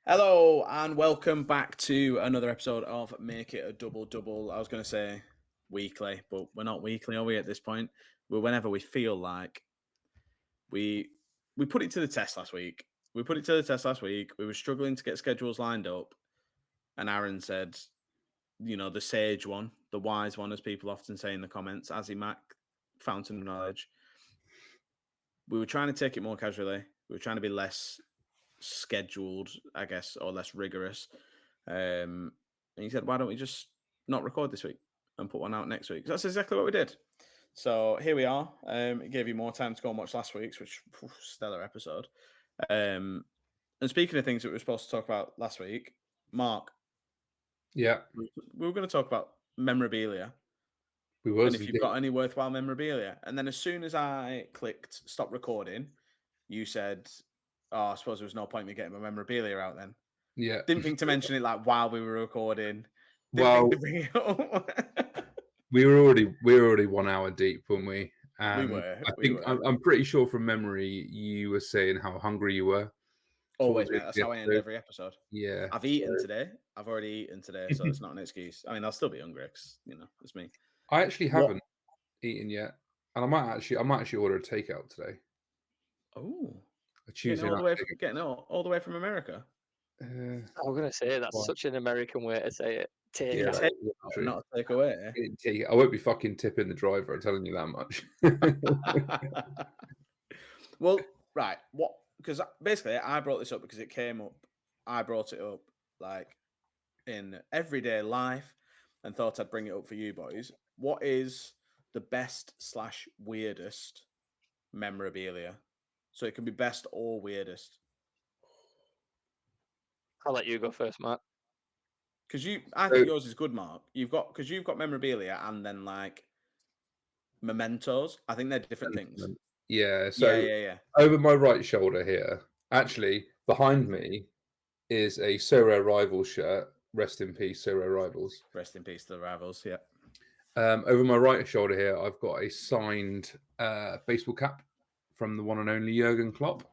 Hello and welcome back to another episode of Make It a Double Double. I was going to say weekly, but we're not weekly, are we? At this point, we're whenever we feel like. We put it to the test last week. We were struggling to get schedules lined up, and Aaron said, the sage one, the wise one, as people often say in the comments, Azzy Mac, fountain of knowledge. We were trying to take it more casually. We were trying to be less scheduled, I guess, or less rigorous. And he said, why don't we just not record this week and put one out next week? That's exactly what we did. So here we are. It gave you more time to go and watch last week's, which stellar episode. And speaking of things that we were supposed to talk about last week, Mark, Yeah, we were going to talk about memorabilia. we And was if you've indeed. got any worthwhile memorabilia. And then as soon as I clicked stop recording, you said, oh, I suppose there was no point in me getting my memorabilia out then. Yeah. Didn't think to mention it like while we were recording. Didn't think Well, to bring it up. we were already 1 hour deep, weren't we? we And were, I we think were. I'm pretty sure from memory you were saying how hungry you were towards Always, the mate. end of That's the how I end episode. every episode. Yeah. I've eaten today. I've already eaten today, so it's not an excuse. I mean, I'll still be hungry because, it's me. I actually What? haven't eaten yet, and I might actually order a takeout today. Oh, A Tuesday night getting all the way from America. takeout. I was gonna say that's Well, such an American way to say it. yeah, Take A out. take, true. not a takeaway. I won't be fucking tipping the driver. I'm telling you that much. Well, right. What? Because basically, I brought this up because it came up. I brought it up like in everyday life and thought I'd bring it up for you boys. What is the best slash weirdest memorabilia? So it can be best or weirdest. I'll let you go first, Mark. Because I So, think yours is good, Mark. Because you've got memorabilia and then like mementos. I think they're different things. yeah. Yeah, So yeah, yeah. over my right shoulder here, actually behind me is a Sorare Rivals shirt. Rest in peace, Sorare Rivals. Rest in peace to the rivals. Yeah. Over my right shoulder here, I've got a signed baseball cap from the one and only Jurgen Klopp,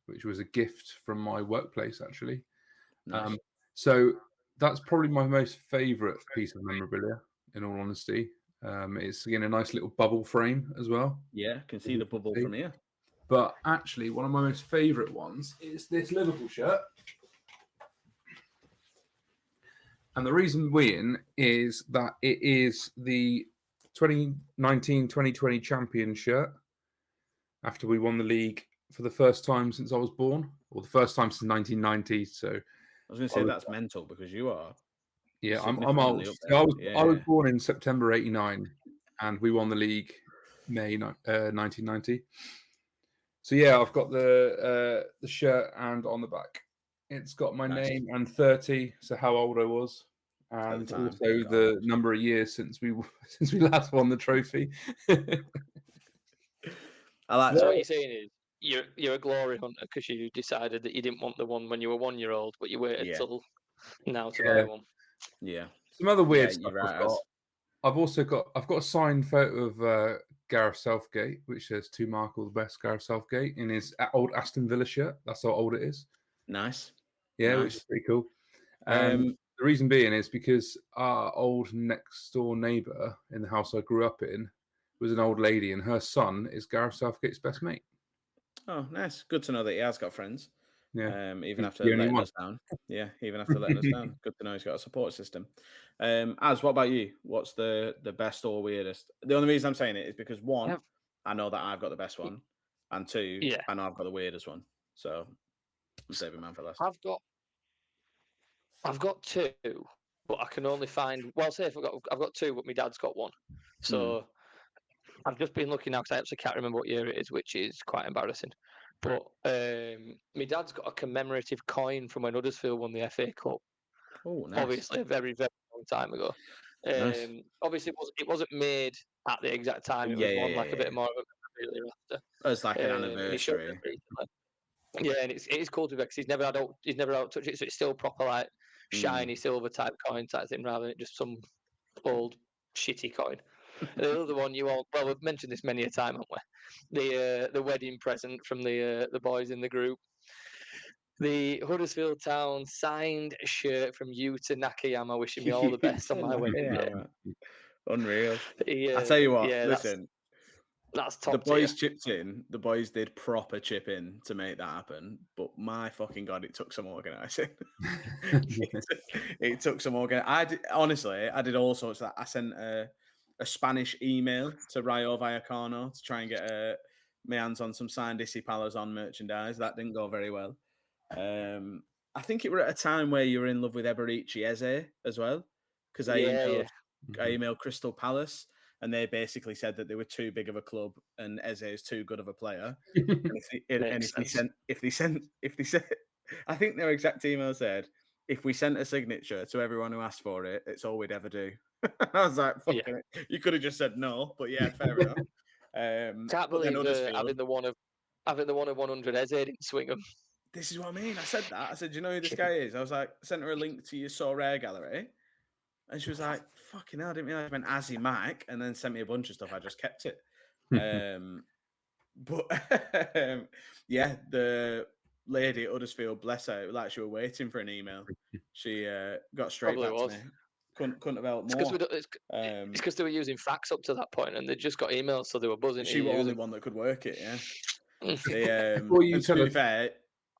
which was a gift from my workplace, actually. Nice. So that's probably my most favourite piece of memorabilia, in all honesty. It's again a nice little bubble frame as well. Yeah, can As see you the can bubble see. from here. But actually, one of my most favourite ones is this Liverpool shirt. And the reason being is that it is the 2019-2020 champion shirt after we won the league for the first time since I was born, or the first time since 1990. So I was going to I say was, that's mental because you are yeah, I'm significantly old. up So there. I was Yeah. born in September '89, and we won the league May 1990. So yeah, I've got the shirt, and on the back, it's got my Nice. name and 30, so how old I was, At the and time. also God. the number of years since we since we last won the trophy. I like So that. what you're saying is you're a glory hunter because you decided that you didn't want the one when you were 1 year old, but you waited Yeah. till now to buy Yeah. one. Yeah. Some other Yeah, weird stuff you're I've right. got. I've got a signed photo of Gareth Southgate, which says "To Mark all the best, Gareth Southgate" in his old Aston Villa shirt. That's how old it is. Nice. Yeah, which is Nice. pretty cool. And Um, the reason being is because our old next door neighbour in the house I grew up in was an old lady, and her son is Gareth Southgate's best mate. oh, nice. Good to know that he has got friends. Yeah, Even he's after the only letting one. us down. Yeah, even after letting us down. Good to know he's got a support system. Az, what about you? What's the best or weirdest? The only reason I'm saying it is because one, I've, I know that I've got the best one, and two, yeah, I know I've got the weirdest one. So I'm saving mine for last. I've got two, but I can only find. Well, say if I've got two, but my dad's got one. Hmm. So I've just been looking now because I actually can't remember what year it is, which is quite embarrassing. But my dad's got a commemorative coin from when Huddersfield won the FA Cup. Oh, nice. Obviously, a very, very long time ago. Nice. Obviously, it wasn't made at the exact time it Yeah, was yeah, won, yeah, like a yeah. bit more of a memorabilia after. As like an And he showed me anniversary. it recently. Yeah, and it is cool to because he's never had to touch it, so it's still proper like Mm. shiny silver type coin type thing rather than just some old shitty coin. The other one we've mentioned this many a time, haven't we? The wedding present from the boys in the group. The Huddersfield Town signed shirt from Yuta Nakayama, wishing me all the best on my wedding day. Unreal. I tell you what, yeah, listen, that's the top tier. boys chipped in. The boys did proper chip in to make that happen. But my fucking god, it took some organising. it took some organising. I did all sorts of that. I sent a Spanish email to Rayo Vallecano to try and get my hands on some signed Issy Palazon merchandise. That didn't go very well. I think it were at a time where you were in love with Eberici Eze as well, because I emailed Crystal Palace, and they basically said that they were too big of a club and Eze is too good of a player. If they sent, I think their exact email said, if we sent a signature to everyone who asked for it, it's all we'd ever do. I was like, fucking it. You could have just said no, but yeah, fair enough. Can't believe having the one of 100 Eze didn't swing them. This is what I mean. I said that. I said, you know who this guy is? I was like, sent her a link to your Sorare gallery. And she was like, fucking hell, I didn't realize I meant Azzy Mac, and then sent me a bunch of stuff. I just kept it. But yeah, the lady at Huddersfield, bless her, like she were waiting for an email. She got straight Probably back to me. Couldn't have helped more. It's because they were using fax up to that point, and they just got emails, so they were buzzing. She was the only one that could work it, yeah. Before you and tell to be us, fair,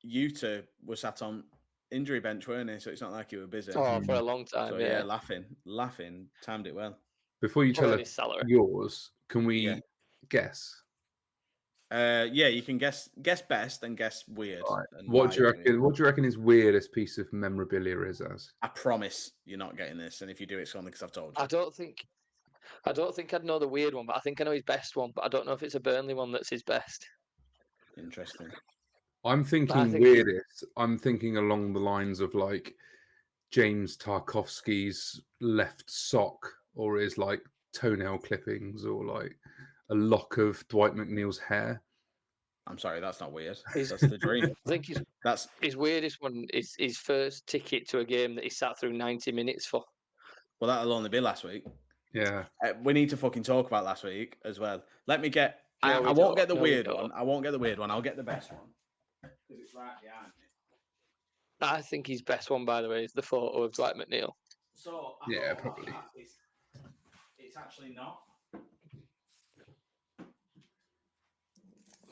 Yuta was sat on injury bench, weren't he? So it's not like you were busy. Oh, for a long time. So yeah, laughing, timed it well. before you tell us yours, can we guess? Yeah, you can guess best and guess weird. Right. And What do you reckon? What do you reckon his weirdest piece of memorabilia is? As I promise you're not getting this, and if you do, it's only because I've told you. I don't think I'd know the weird one, but I think I know his best one. But I don't know if it's a Burnley one that's his best. Interesting. I'm thinking weirdest. I'm thinking along the lines of like James Tarkovsky's left sock, or his like toenail clippings, or like a lock of Dwight McNeil's hair. I'm sorry, that's not weird. That's the dream. I think his weirdest one is his first ticket to a game that he sat through 90 minutes for. Well, that'll only be last week. Yeah. We need to fucking talk about last week as well. Let me get. I won't get the weird one. I won't get the weird one. I'll get the best one because it's right behind me. I think his best one, by the way, is the photo of Dwight McNeil. So yeah, probably. It's actually not.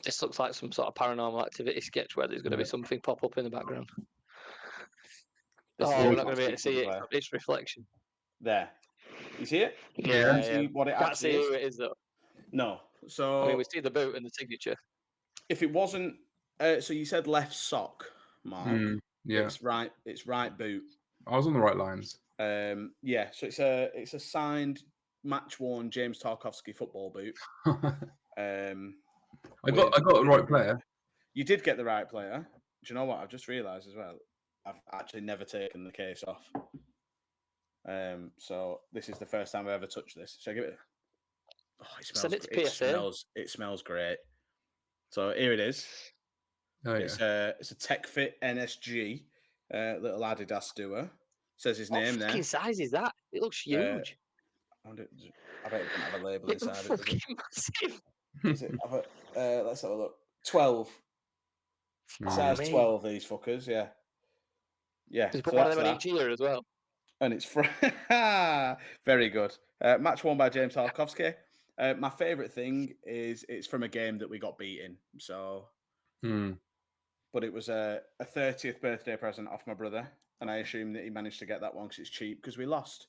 This looks like some sort of paranormal activity sketch where there's going to be something pop up in the background. We're not going to be able to see it. It's reflection. There. You see it? Yeah. See what it Can't actually see is? who it is, though. No. So I mean, we see the boot and the signature. If it wasn't, so you said left sock, Mark. Yeah. It's right boot. I was on the right lines. Yeah. So it's a signed, match worn James Tarkovsky football boot. I got the right player. You did get the right player. Do you know what? I've just realised as well. I've actually never taken the case off. So this is the first time I've ever touched this. Should I give it? Oh, it smells. It smells great. So here it is. Oh, yeah. It's a TechFit NSG little Adidas doer. Says his name there. What fucking size is that? It looks huge. I bet it doesn't have a label inside it. Fucking massive. Does it have a, let's have a look. 12. Size 12, these fuckers, yeah. Yeah. He's put one of them in each ear as well. And it's very good. Match won by James Tarkovsky. My favourite thing is it's from a game that we got beaten. So, but it was a 30th birthday present off my brother, and I assume that he managed to get that one because it's cheap because we lost.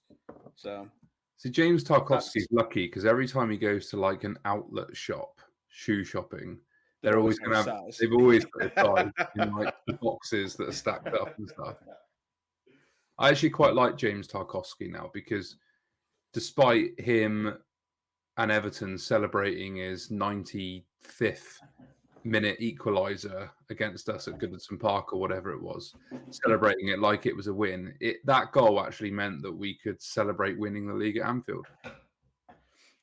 So, see, James Tarkovsky's lucky because every time he goes to like an outlet shop, shoe shopping, they're always going to have. They've always got a size in like the boxes that are stacked up and stuff. I actually quite like James Tarkovsky now because despite him and Everton celebrating his 95th minute equaliser against us at Goodison Park or whatever it was, celebrating it like it was a win, that goal actually meant that we could celebrate winning the league at Anfield.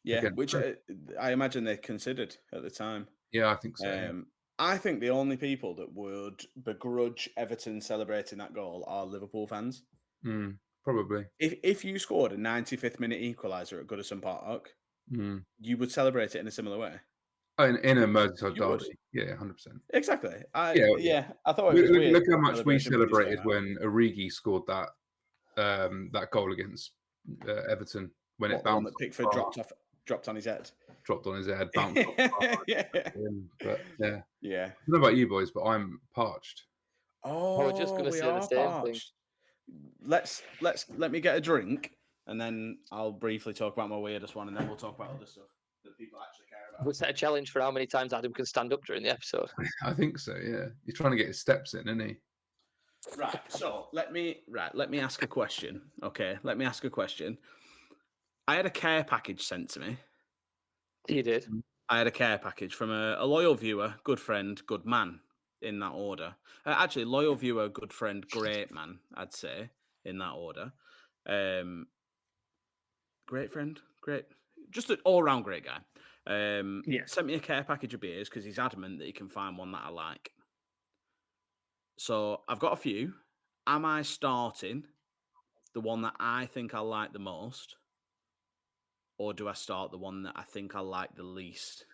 Yeah, which I imagine they considered at the time. Yeah, I think so. I think the only people that would begrudge Everton celebrating that goal are Liverpool fans. Probably. If you scored a 95th minute equaliser at Goodison Park, you would celebrate it in a similar way. Oh, in a Merseyside derby, yeah, 100%. Exactly. Yeah. I thought it was weird. Look how much we celebration, but he's celebrated going out. when Origi scored that goal against Everton when What, it the one bounced that Pickford dropped on his head? dropped on his head, bounced off the bar. Yeah. But yeah. Yeah. I don't know about you boys, but I'm parched. I was just Oh, going to we say the are same thing. parched. Let me get a drink, and then I'll briefly talk about my weirdest one, and then we'll talk about other stuff that people actually care about. We'll set a challenge for how many times Adam can stand up during the episode. I think so. Yeah, he's trying to get his steps in, isn't he? Right. So let me ask a question. Okay. Let me ask a question. I had a care package sent to me. You did. I had a care package from a loyal viewer, good friend, good man, in that order. Actually, loyal viewer, good friend, great man, I'd say, in that order. Great friend, great, just an all-round great guy. Sent me a care package of beers because he's adamant that he can find one that I like. So I've got a few. Am I starting the one that I think I like the most, or do I start the one that I think I like the least?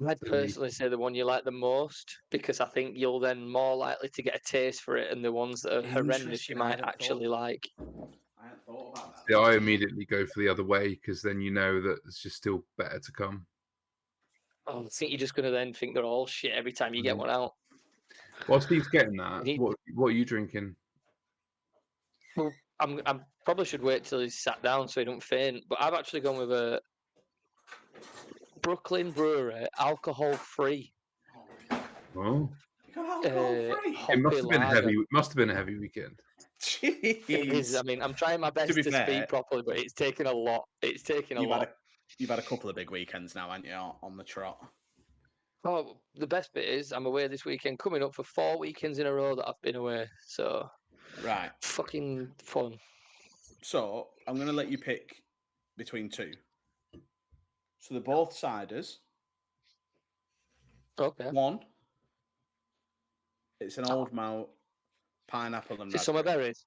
I'd personally say the one you like the most, because I think you'll then more likely to get a taste for it, and the ones that are horrendous you might actually like. I hadn't thought about that. Yeah, I immediately go for the other way because then you know that it's just still better to come. Oh, I think you're just going to then think they're all shit every time you get one out. While Steve's getting that, what are you drinking? Well, I'm probably should wait till he's sat down so he don't faint. But I've actually gone with a Brooklyn Brewery alcohol-free. Oh, alcohol-free. It must have been a heavy weekend. Jeez. It is. I mean, I'm trying my best to speak properly, but it's taken a lot. It's taken a lot. You've had a couple of big weekends now, haven't you, on the trot? Oh, the best bit is I'm away this weekend, coming up for 4 weekends in a row that I've been away. So, right, fucking fun. So I'm going to let you pick between two. So they're both ciders. Okay. One, it's an old malt pineapple and raspberry. Summer berries.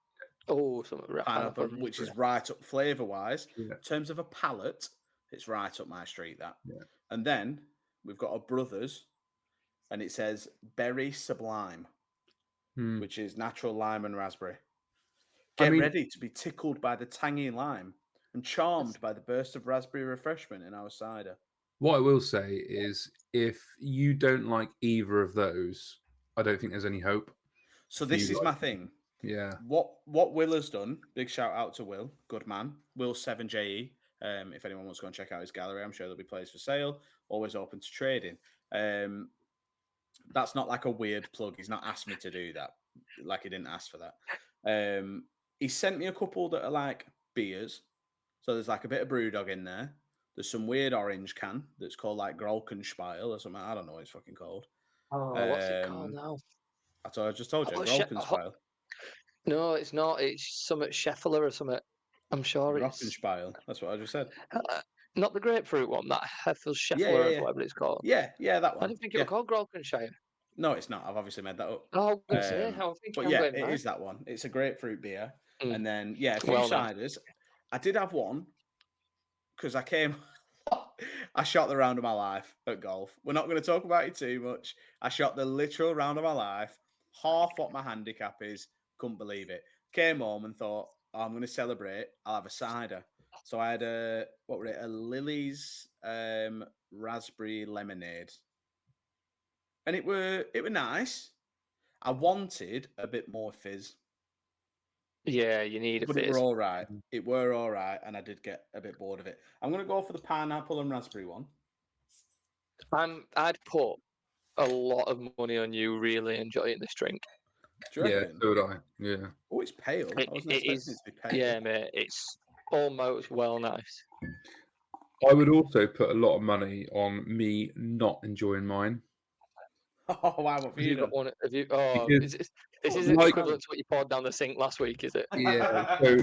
Oh, pineapple, which is right up flavour-wise. Yeah. In terms of a palate, it's right up my street, that. Yeah. And then we've got a Brothers, and it says Berry Sublime, which is natural lime and raspberry. Get ready to be tickled by the tangy lime and charmed by the burst of raspberry refreshment in our cider. What I will say is, if you don't like either of those, I don't think there's any hope. So this is my thing. Yeah. What Will has done, big shout out to Will, good man. Will7JE. If anyone wants to go and check out his gallery, I'm sure there'll be plays for sale. Always open to trading. That's not like a weird plug. He's not asked me to do that. Like he didn't ask for that. He sent me a couple that are like beers. So there's like a bit of Brewdog in there. There's some weird orange can that's called like Grolkenspiel or something. I don't know what it's fucking called. Oh, what's it called now? I just told you, Grolkenspiel. No, it's not. It's something Scheffler or something. I'm sure it's Grolkenspiel. That's what I just said. Not the grapefruit one. That Scheffler or whatever it's called. Yeah, that one. I didn't think it was called Grolkenshire. No, it's not. I've obviously made that up. Oh, I was say, but yeah, it is that one. It's a grapefruit beer, and then a few ciders. I did have one because I shot the round of my life at golf. We're not going to talk about it too much. I shot the literal round of my life, half what my handicap is. Couldn't believe it. Came home and thought, I'm going to celebrate. I'll have a cider. So I had a Lily's raspberry lemonade. And it were nice. I wanted a bit more fizz. Yeah, you need a fizz. But it were all right. It were all right, and I did get a bit bored of it. I'm going to go for the pineapple and raspberry one. I'd put a lot of money on you really enjoying this drink. Do you reckon? So would I. Yeah. Oh, it's pale. I wasn't expecting it to be pale. Yeah, mate. It's almost well nice. I would also put a lot of money on me not enjoying mine. Oh, wow. What have you done? Have you, this isn't equivalent to what you poured down the sink last week, is it? Yeah. So,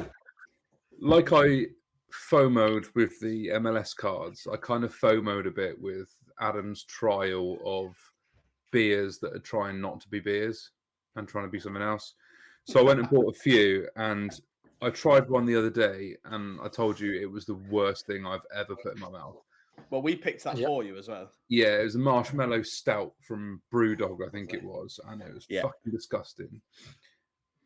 like I FOMO'd with the MLS cards, I kind of FOMO'd a bit with Adam's trial of beers that are trying not to be beers and trying to be something else. So I went and bought a few, and I tried one the other day, and I told you it was the worst thing I've ever put in my mouth. Well, we picked that for you as well. Yeah, it was a marshmallow stout from Brewdog, I think it was, and it was fucking disgusting.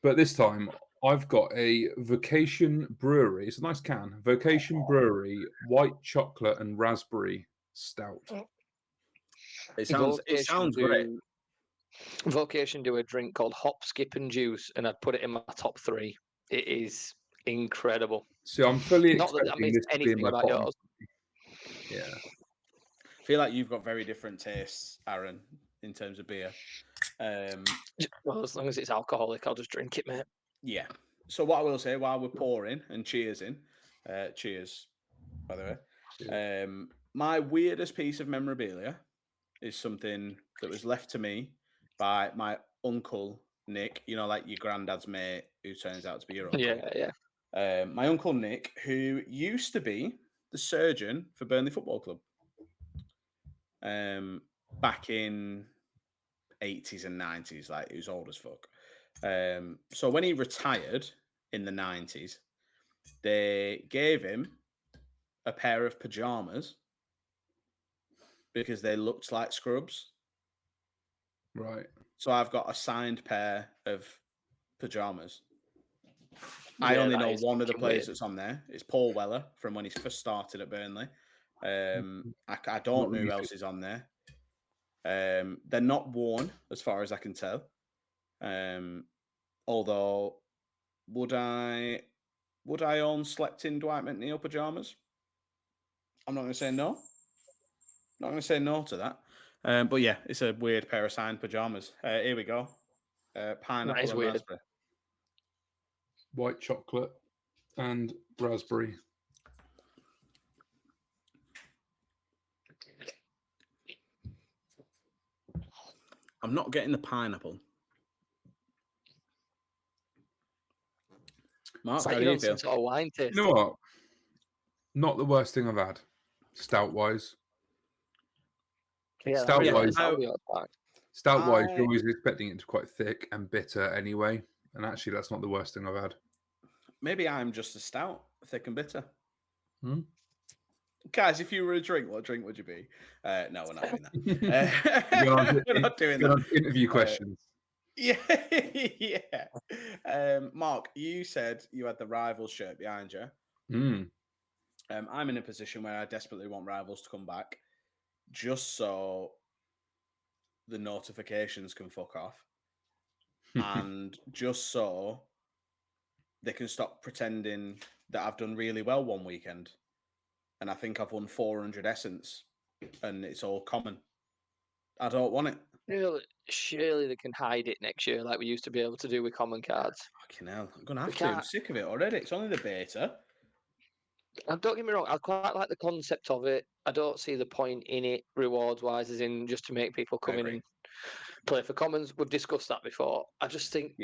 But this time, I've got a Vocation Brewery. It's a nice can. Vocation Brewery white chocolate and raspberry stout. It sounds great. Vocation do a drink called Hop, Skip and Juice, and I'd put it in my top 3. It is incredible. So I'm fully Not that expecting means this to be in anything my about bottom. yours. Yeah. I feel like you've got very different tastes, Aaron, in terms of beer. Well, as long as it's alcoholic, I'll just drink it, mate. Yeah. So what I will say while we're pouring and cheersing, cheers, by the way. My weirdest piece of memorabilia is something that was left to me by my uncle Nick. You know, like your granddad's mate who turns out to be your uncle. Yeah. My uncle Nick, who used to be the surgeon for Burnley Football Club. Back in 80s and 90s, like he was old as fuck. So when he retired in the 90s, they gave him a pair of pajamas because they looked like scrubs. Right. So I've got a signed pair of pajamas. I only know one of the players that's on there. It's Paul Weller from when he first started at Burnley. I don't know who else is on there. They're not worn as far as I can tell. Although, would I own slept-in Dwight McNeil pajamas? I'm not going to say no. Not going to say no to that. But yeah, it's a weird pair of signed pajamas. Here we go. Pineapple and weird. raspberry. White chocolate and raspberry. I'm not getting the pineapple. Mark, how do you feel? Sort of wine taste. You know what? Not the worst thing I've had, stout-wise. Yeah, stout-wise, stout-wise, you're always expecting it to be quite thick and bitter anyway. And actually, that's not the worst thing I've had. Maybe I'm just a stout, thick and bitter. Hmm? Guys, if you were a drink, what drink would you be? No, we're not doing that. We're not doing that. Interview questions. Yeah. Mark, you said you had the Rivals shirt behind you. I'm in a position where I desperately want Rivals to come back just so the notifications can fuck off and just so they can stop pretending that I've done really well one weekend. And I think I've won 400 Essence and it's all common. I don't want it. Surely they can hide it next year like we used to be able to do with common cards. Fucking hell. I'm going to have to. I'm sick of it already. It's only the beta. And don't get me wrong, I quite like the concept of it. I don't see the point in it rewards-wise, as in just to make people come in and play for commons. We've discussed that before. I just think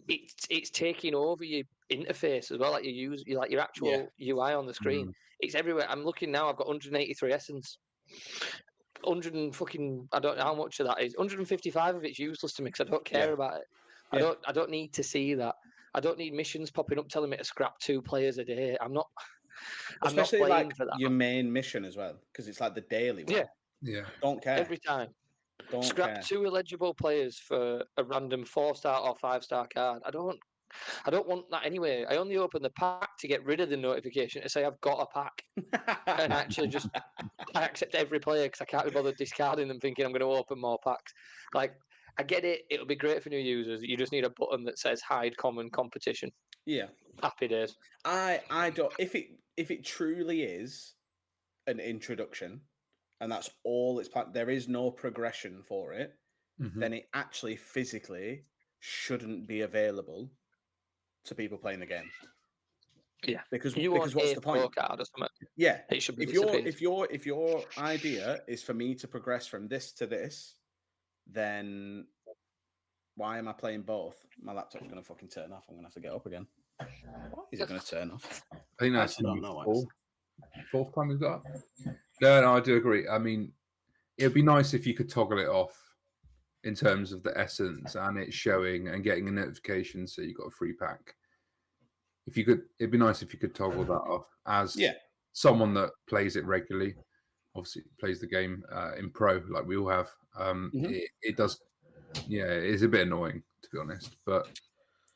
it's taking over your interface as well, like your actual UI on the screen. It's everywhere. I'm looking now. I've got 183 Essence. 100 and fucking, I don't know how much of that is. 155 of it's useless to me because I don't care about it. I don't need to see that. I don't need missions popping up telling me to scrap 2 players a day. Especially like for that. Your main mission as well, because it's like the daily one. Yeah. Don't care. Every time. Don't scrap care. 2 eligible players for a random 4-star or 5-star card. I don't want that anyway. I only open the pack to get rid of the notification to say I've got a pack, and actually I accept every player because I can't be bothered discarding them thinking I'm going to open more packs. Like, I get it. It'll be great for new users. You just need a button that says hide common competition. Yeah. Happy days. I don't. If it truly is an introduction, and that's all it's part, there is no progression for it, then it actually physically shouldn't be available to people playing the game. Yeah, because what's the point? Card or something. Yeah, it should be. If your idea is for me to progress from this to this, then why am I playing both? My laptop's going to fucking turn off. I'm going to have to get up again. Why is it going to turn off? I think that's I don't know. Fourth time we've got. No, I do agree. I mean, it'd be nice if you could toggle it off in terms of the essence and it showing and getting a notification so you got a free pack. If you could, it'd be nice if you could toggle that off as someone that plays it regularly. obviously plays the game in pro like we all have. It does, yeah, it's a bit annoying to be honest. But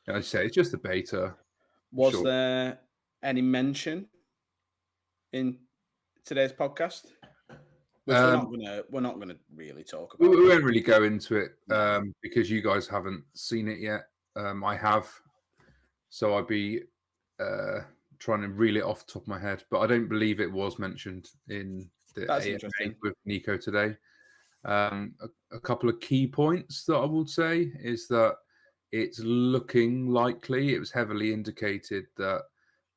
as I say, it's just the beta. Was there any mention in today's podcast? Which we're not gonna really talk about. We won't really go into it because you guys haven't seen it yet. I have, so I'd be trying to reel it off the top of my head, but I don't believe it was mentioned in the AMA with Nico today. A couple of key points that I would say is that it's looking likely, it was heavily indicated that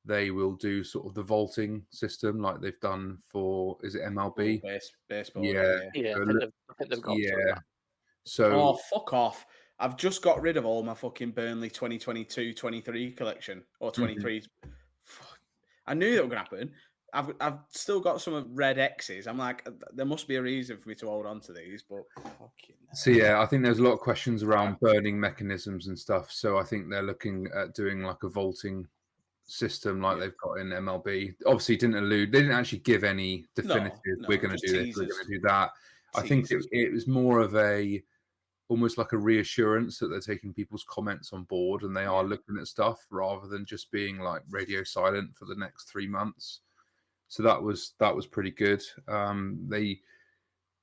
they will do sort of the vaulting system like they've done for, is it MLB? Baseball. Yeah. I think they've got that. So, fuck off. I've just got rid of all my fucking Burnley 2022-23 collection or 23. I knew that was going to happen. I've still got some red X's. I'm like, there must be a reason for me to hold on to these, but fucking hell. So yeah, I think there's a lot of questions around burning mechanisms and stuff. So I think they're looking at doing like a vaulting system like they've got in MLB. Obviously, they didn't actually give any definitive. We're going to do this. We're going to do that. I think it was more of almost like a reassurance that they're taking people's comments on board and they are looking at stuff rather than just being like radio silent for the next 3 months. So that was pretty good. They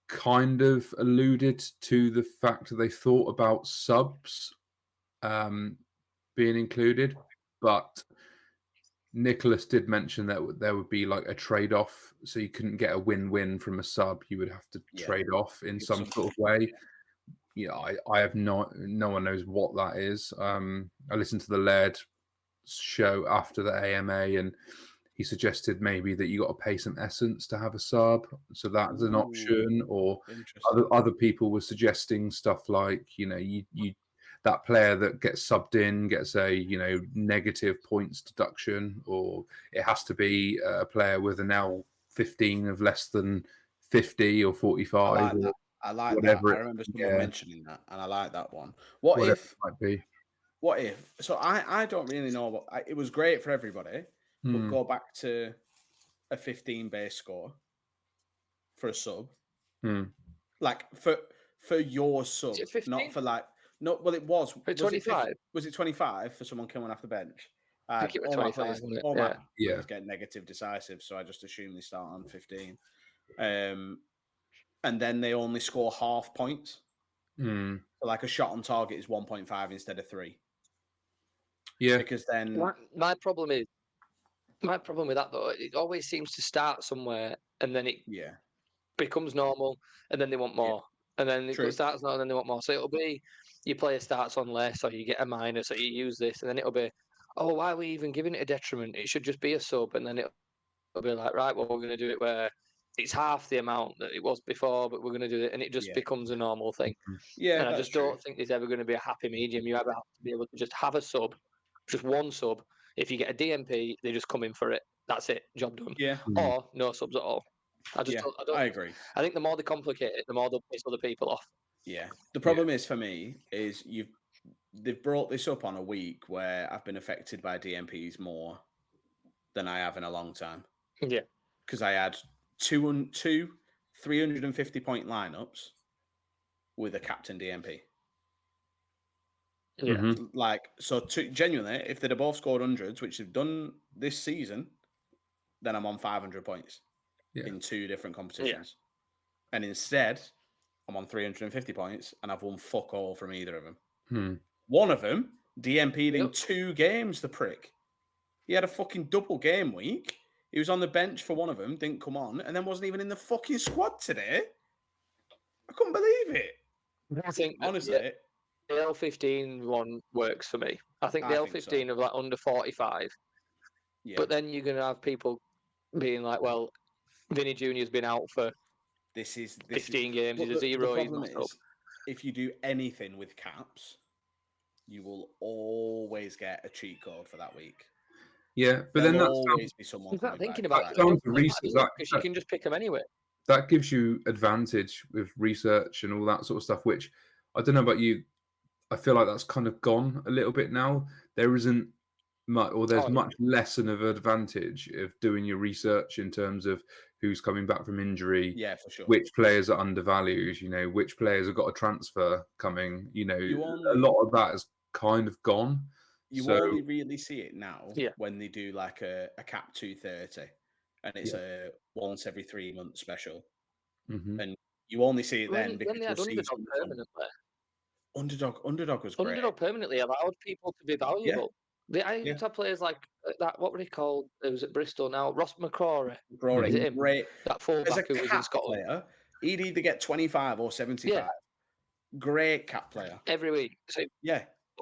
kind of alluded to the fact that they thought about subs being included, but Nicholas did mention that there would be like a trade-off, so you couldn't get a win-win from a sub. You would have to trade off in some sort of way. Yeah, I have no one knows what that is. I listened to the Laird show after the AMA, and he suggested maybe that you got to pay some essence to have a sub, so that's an option. Or other people were suggesting stuff like, you that player that gets subbed in gets a negative points deduction, or it has to be a player with an L15 of less than 50 or 45. I like that. I remember someone mentioning that, and I like that one. What if it might be? What if? So I don't really know. What it was great for everybody, but go back to a 15 base score for a sub, like for your sub, not for like no. Well, it was. Was 25? Was it 25 for someone coming off the bench? I think it was 25. All my players get negative decisive, so I just assume they start on 15. And then they only score half points. So like a shot on target is 1.5 instead of 3. Yeah. Because then my problem with that though, it always seems to start somewhere and then it becomes normal and then they want more. And then it starts now and then they want more. So it'll be your player starts on less or you get a minus or you use this and then it'll be, oh, why are we even giving it a detriment? It should just be a sub, and then it'll be like, right, well, we're going to do it where it's half the amount that it was before, but we're going to do it, and it just becomes a normal thing. Yeah, and I just don't think there's ever going to be a happy medium. You ever have to be able to just have a sub, just one sub. If you get a DMP, they just come in for it. That's it, job done. Yeah. Or no subs at all. I agree. I think the more they complicate it, the more they'll piss other people off. Yeah. The problem is for me is they've brought this up on a week where I've been affected by DMPs more than I have in a long time. Yeah. Because I had two 350 point lineups with a captain DMP. Yeah. Like, so genuinely, if they'd have both scored hundreds, which they've done this season, then I'm on 500 points in 2 different competitions. And instead, I'm on 350 points and I've won fuck all from either of them. One of them DMP'd in 2 games, the prick. He had a fucking double game week. He was on the bench for one of them, didn't come on, and then wasn't even in the fucking squad today. I couldn't believe it. I think honestly, the L15 one works for me. I think the L15 of like under 45. Yeah. But then you're going to have people being like, well, Vinny Jr.'s been out for 15 games. He's a 0. The problem is, if you do anything with caps, you will always get a cheat code for that week. Yeah, but then that's always be someone. He's not thinking about it. Because you can just pick them anyway. That gives you advantage with research and all that sort of stuff, which I don't know about you. I feel like that's kind of gone a little bit now. There isn't much, or there's much less of an advantage of doing your research in terms of who's coming back from injury. Yeah, for sure. Which players are undervalued, which players have got a transfer coming, a lot of that is kind of gone. You only really see it now when they do like a cap 230 and it's a once every 3 month special. Mm-hmm. And you only see it then because when they had Underdog permanently. Underdog was great. Underdog permanently allowed people to be valuable. I used to have players like that. What were he called? It was at Bristol now. Ross McCrory. Is it him? Great. That fullback who was in Scotland. Player, he'd either get 25 or 75. Yeah. Great cap player. Every week. So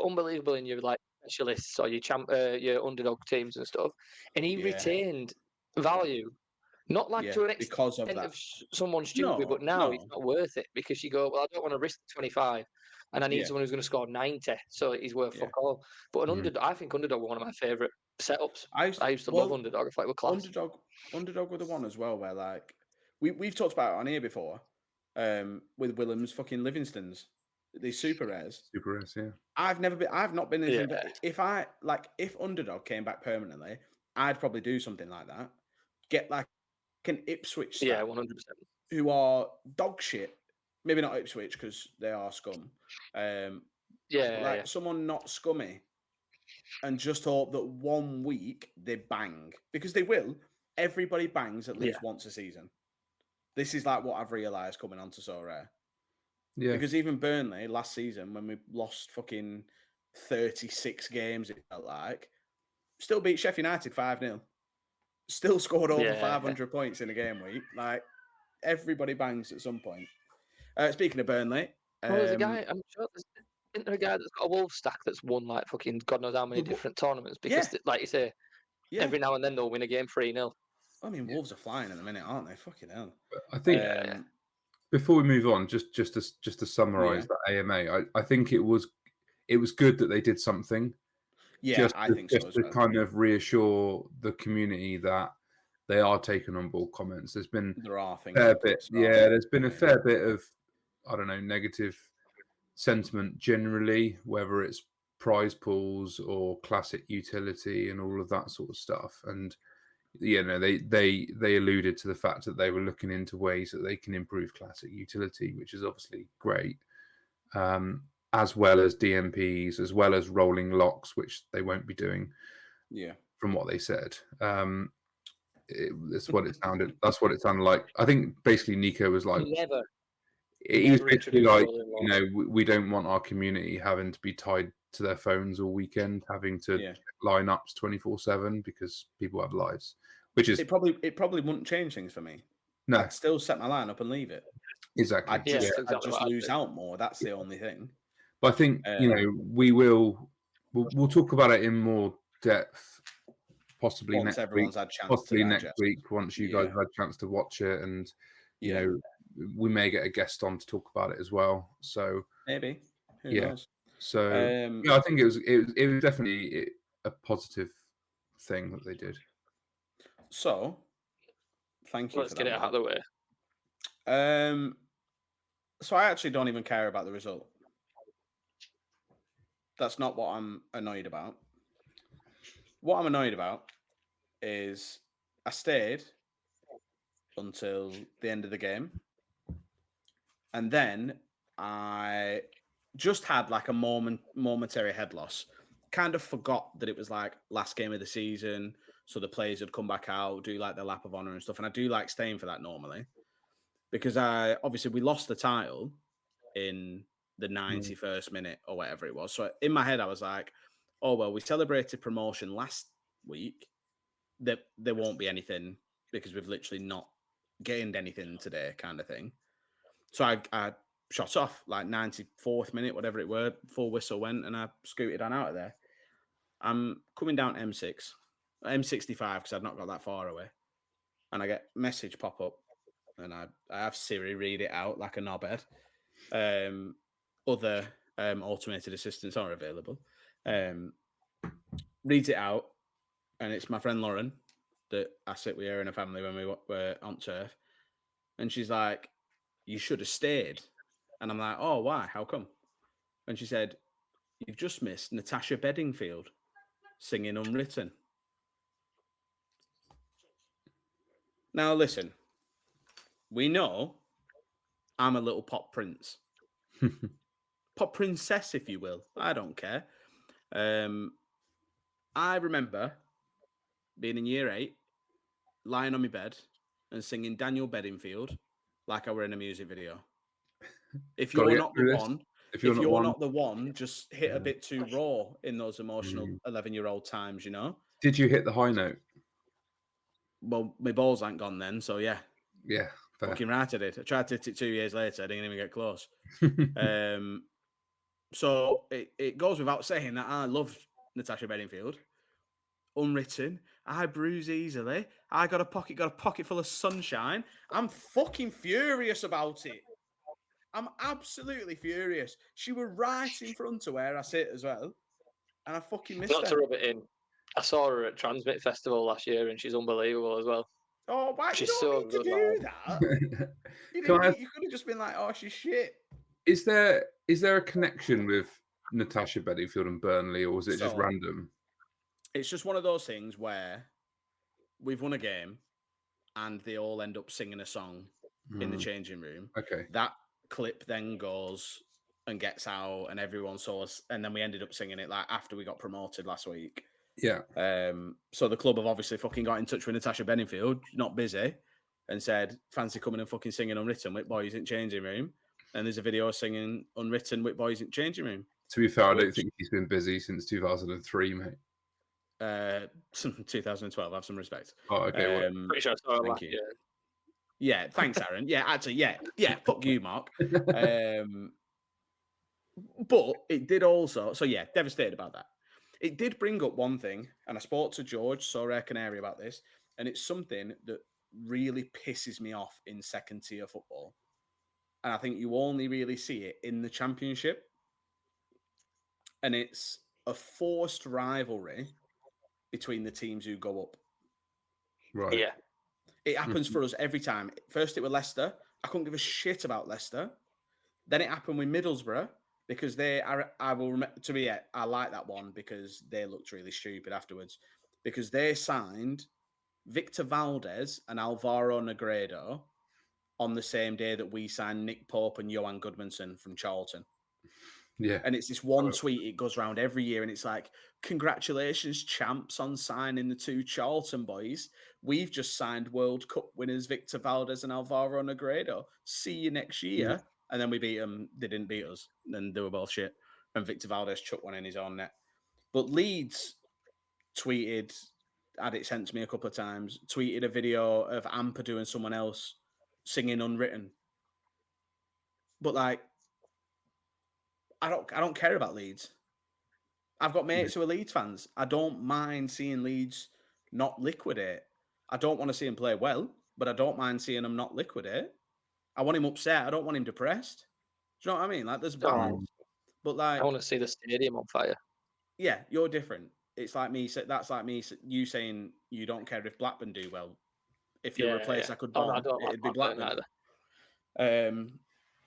unbelievable in your like specialists or your underdog teams and stuff. And he retained value. Not like to an extent because of that. Someone stupid, but now it's not worth it because you go, well, I don't want to risk 25 and I need someone who's going to score 90, so he's worth fuck all. But I think Underdog were one of my favourite setups. I used to love Underdog. I thought it was class. Underdog were the one as well where like we've talked about it on here before with Willem's fucking Livingstons, these super rares. Super rares, yeah. I've not been anything but if Underdog came back permanently, I'd probably do something like that. Get like an Ipswich stat, 100%. who are dog shit. Maybe not Ipswich because they are scum. Someone not scummy, and just hope that 1 week they bang, because they will. Everybody bangs at least once a season. This is like what I've realised coming onto Sorare. Yeah. Because even Burnley last season, when we lost fucking 36 games, it felt like, still beat Sheffield United 5-0. Still scored over 500 points in a game week. Like, everybody bangs at some point. Speaking of Burnley, well, there's a guy. I'm sure isn't there a guy that's got a Wolves stack that's won like fucking God knows how many different tournaments? Because, like you say, every now and then they'll win a game 3-0. I mean, Wolves are flying at the minute, aren't they? Fucking hell. I think before we move on, just to summarise that AMA, I think it was good that they did something. Yeah, I think so as well. To kind of reassure the community that they are taking on board comments. There's been a fair bit. There's been a fair bit of, I don't know, negative sentiment generally, whether it's prize pools or classic utility and all of that sort of stuff. And they alluded to the fact that they were looking into ways that they can improve classic utility, which is obviously great. As well as DMPs, as well as rolling locks, which they won't be doing. Yeah. From what they said. That's what it sounded. That's what it sounded like. I think basically Nico was like, he was basically like, we don't want our community having to be tied to their phones all weekend, having to check lineups 24/7 because people have lives. Which is it probably wouldn't change things for me. No, I'd still set my lineup and leave it. Exactly. I'd just lose out more. That's the only thing. But I think we'll talk about it in more depth. Possibly once next week. Possibly next week, once you guys have had a chance to watch it, and you know, we may get a guest on to talk about it as well. So maybe, who knows? So I think it was definitely a positive thing that they did. So, thank you. Let's get it out of the way. So I actually don't even care about the result. That's not what I'm annoyed about. What I'm annoyed about is I stayed until the end of the game. And then I just had like a momentary head loss. Kind of forgot that it was like last game of the season. So the players would come back out, do like the lap of honor and stuff. And I do like staying for that normally. Because obviously we lost the title in the 91st minute or whatever it was. So in my head, I was like, oh, well, we celebrated promotion last week. There won't be anything because we've literally not gained anything today, kind of thing. So I shot off like 94th minute, whatever it were, full whistle went, and I scooted on out of there. I'm coming down M65 because I've not got that far away. And I get a message pop up, and I have Siri read it out like a knobhead. Other automated assistants are available. Reads it out, and it's my friend Lauren that I sit with her in a family when we were on turf. And she's like, you should have stayed. And I'm like, oh, why? How come? And she said, you've just missed Natasha Bedingfield singing Unwritten. Now, listen, we know I'm a little pop prince. Pop princess, if you will. I don't care. I remember being in year 8, lying on my bed and singing Daniel Bedingfield like I were in a music video. If you're not the one, if you're not the one, just hit a bit too raw in those emotional 11-year-old times, you know? Did you hit the high note? Well, my balls ain't gone then, so yeah. Yeah. Fair. Fucking right I did. I tried to hit it 2 years later. I didn't even get close. So it goes without saying that I loved Natasha Bedingfield. Unwritten. I bruise easily. I got a pocket full of sunshine. I'm fucking furious about it. I'm absolutely furious. She were right in front of where I sit as well. And I fucking missed her. Not to rub it in. I saw her at Transmit Festival last year and she's unbelievable as well. Oh, why? She's You don't so need to good, do that. You could have just been like, oh, she's shit. Is there a connection with Natasha Bedingfield and Burnley, or was it just random? It's just one of those things where we've won a game and they all end up singing a song in the changing room. Okay. That clip then goes and gets out and everyone saw us, and then we ended up singing it like after we got promoted last week. Yeah. So the club have obviously fucking got in touch with Natasha Bedingfield, not busy, and said, fancy coming and fucking singing Unwritten with boys in changing room. And there's a video singing Unwritten with boys in changing room. To be fair, I don't think he's been busy since 2003, mate. 2012, have some respect. Oh, okay. Pretty sure I saw it last year. Yeah, thanks, Aaron. Yeah, actually, yeah, fuck you, Mark. But it did also, so yeah, devastated about that. It did bring up one thing, and I spoke to George Sorare Canary about this, and it's something that really pisses me off in second tier football. And I think you only really see it in the Championship. And it's a forced rivalry between the teams who go up. Right. Yeah. It happens for us every time. First, it was Leicester. I couldn't give a shit about Leicester. Then it happened with Middlesbrough because I will remember, to be I like that one because they looked really stupid afterwards because they signed Victor Valdez and Alvaro Negredo on the same day that we signed Nick Pope and Johan Goodmanson from Charlton. Yeah. And it's this one tweet, it goes around every year, and it's like, congratulations, champs, on signing the 2 Charlton boys. We've just signed World Cup winners Victor Valdez and Alvaro Negredo. See you next year. Yeah. And then we beat them. They didn't beat us. Then they were both shit. And Victor Valdez chucked one in his own net. But Leeds tweeted, had it sent to me a couple of times, tweeted a video of Ampadu and someone else singing Unwritten. But like, I don't care about Leeds. I've got mates who are Leeds fans. I don't mind seeing Leeds not liquidate. I don't want to see him play well, but I don't mind seeing him not liquidate. I want him upset. I don't want him depressed. Do you know what I mean? Like, there's balance. But like, I want to see the stadium on fire. Yeah, you're different. It's like me. That's like me. You saying you don't care if Blackburn do well. If you were a place I could bomb, it'd be Blackburn.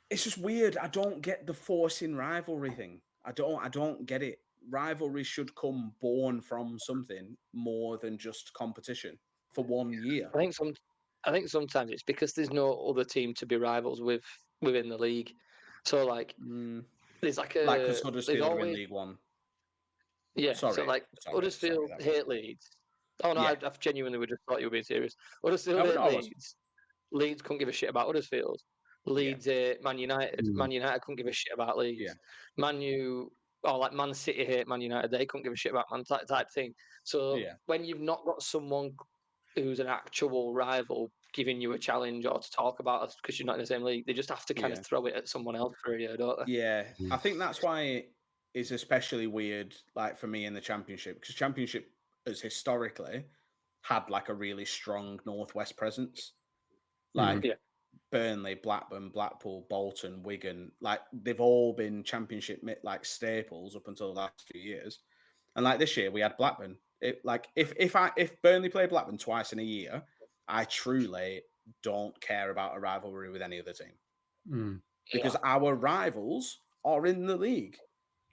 It's just weird. I don't get the forcing rivalry thing. I don't get it. Rivalry should come born from something more than just competition for 1 year. I think sometimes it's because there's no other team to be rivals with within the league. So like there's like because Huddersfield win League One. Yeah. So like Huddersfield hate Leeds. Oh no, I genuinely would just thought you were being serious. Huddersfield hate Leeds. Leeds couldn't give a shit about Huddersfield. Leeds Man United. Man United couldn't give a shit about Leeds. Yeah. Man City hate Man United. They couldn't give a shit about Man type thing. So when you've not got someone who's an actual rival giving you a challenge or to talk about us because you're not in the same league, they just have to kind of throw it at someone else for a year, don't they? Yeah, I think that's why it is especially weird, like for me in the Championship, because Championship has historically had like a really strong Northwest presence. Like Burnley, Blackburn, Blackpool, Bolton, Wigan, like they've all been Championship like staples up until the last few years. And like this year we had Blackburn. If Burnley play Blackburn twice in a year, I truly don't care about a rivalry with any other team. Because our rivals are in the league.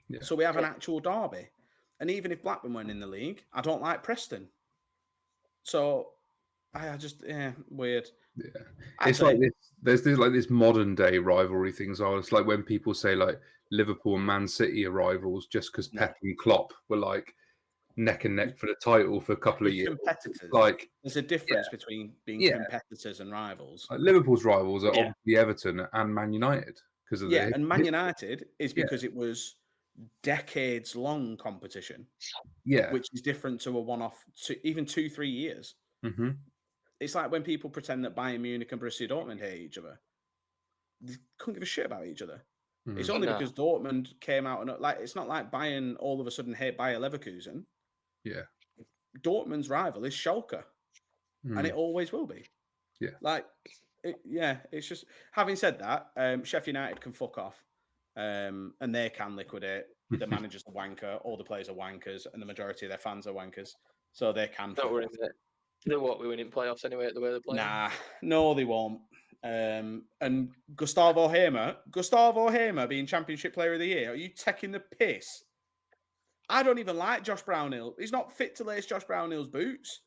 Yeah. So we have an actual derby. And even if Blackburn weren't in the league, I don't like Preston. So I just, weird. Yeah, it's like this. There's this modern day rivalry things. It's like when people say like Liverpool and Man City are rivals just because Pep and Klopp were like neck and neck for the title for a couple of years. Competitors. Like there's a difference between being competitors and rivals. Like Liverpool's rivals are obviously Everton and Man United because of and Man United is because it was decades long competition. Yeah, which is different to a one-off, even 2-3 years. Mm-hmm. It's like when people pretend that Bayern Munich and Borussia Dortmund hate each other. They couldn't give a shit about each other. It's only because Dortmund came out and it's not like Bayern all of a sudden hate Bayer Leverkusen. Yeah, Dortmund's rival is Schalke, and it always will be. Yeah, it's just, having said that, Sheffield United can fuck off, and they can liquidate. The manager's a wanker, all the players are wankers, and the majority of their fans are wankers, so they can. Don't worry, they won't be winning playoffs anyway at the way they're playing. Nah, no, they won't. And Gustavo Hamer being Championship Player of the Year. Are you taking the piss? I don't even like Josh Brownhill. He's not fit to lace Josh Brownhill's boots.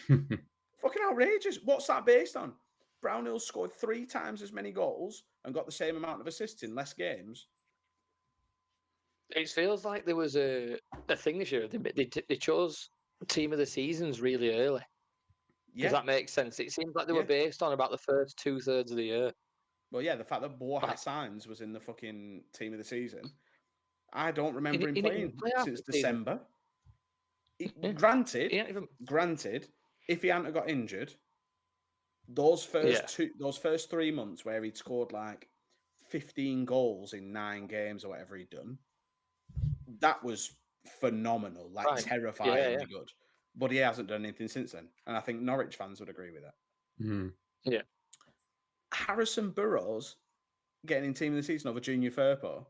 Fucking outrageous. What's that based on? Brownhill scored 3 times as many goals and got the same amount of assists in less games. It feels like there was a thing this year. They chose team of the seasons really early. Does that make sense? It seems like they were based on about the first 2/3 of the year. Well, the fact that Borja Sainz was in the fucking team of the season. I don't remember him playing since December. Granted, if he hadn't got injured, those first 3 months where he'd scored like 15 goals in 9 games or whatever he'd done, that was phenomenal, terrifyingly good. But he hasn't done anything since then, and I think Norwich fans would agree with that. Yeah. Harrison Burrows getting in team of the season over Junior Firpo,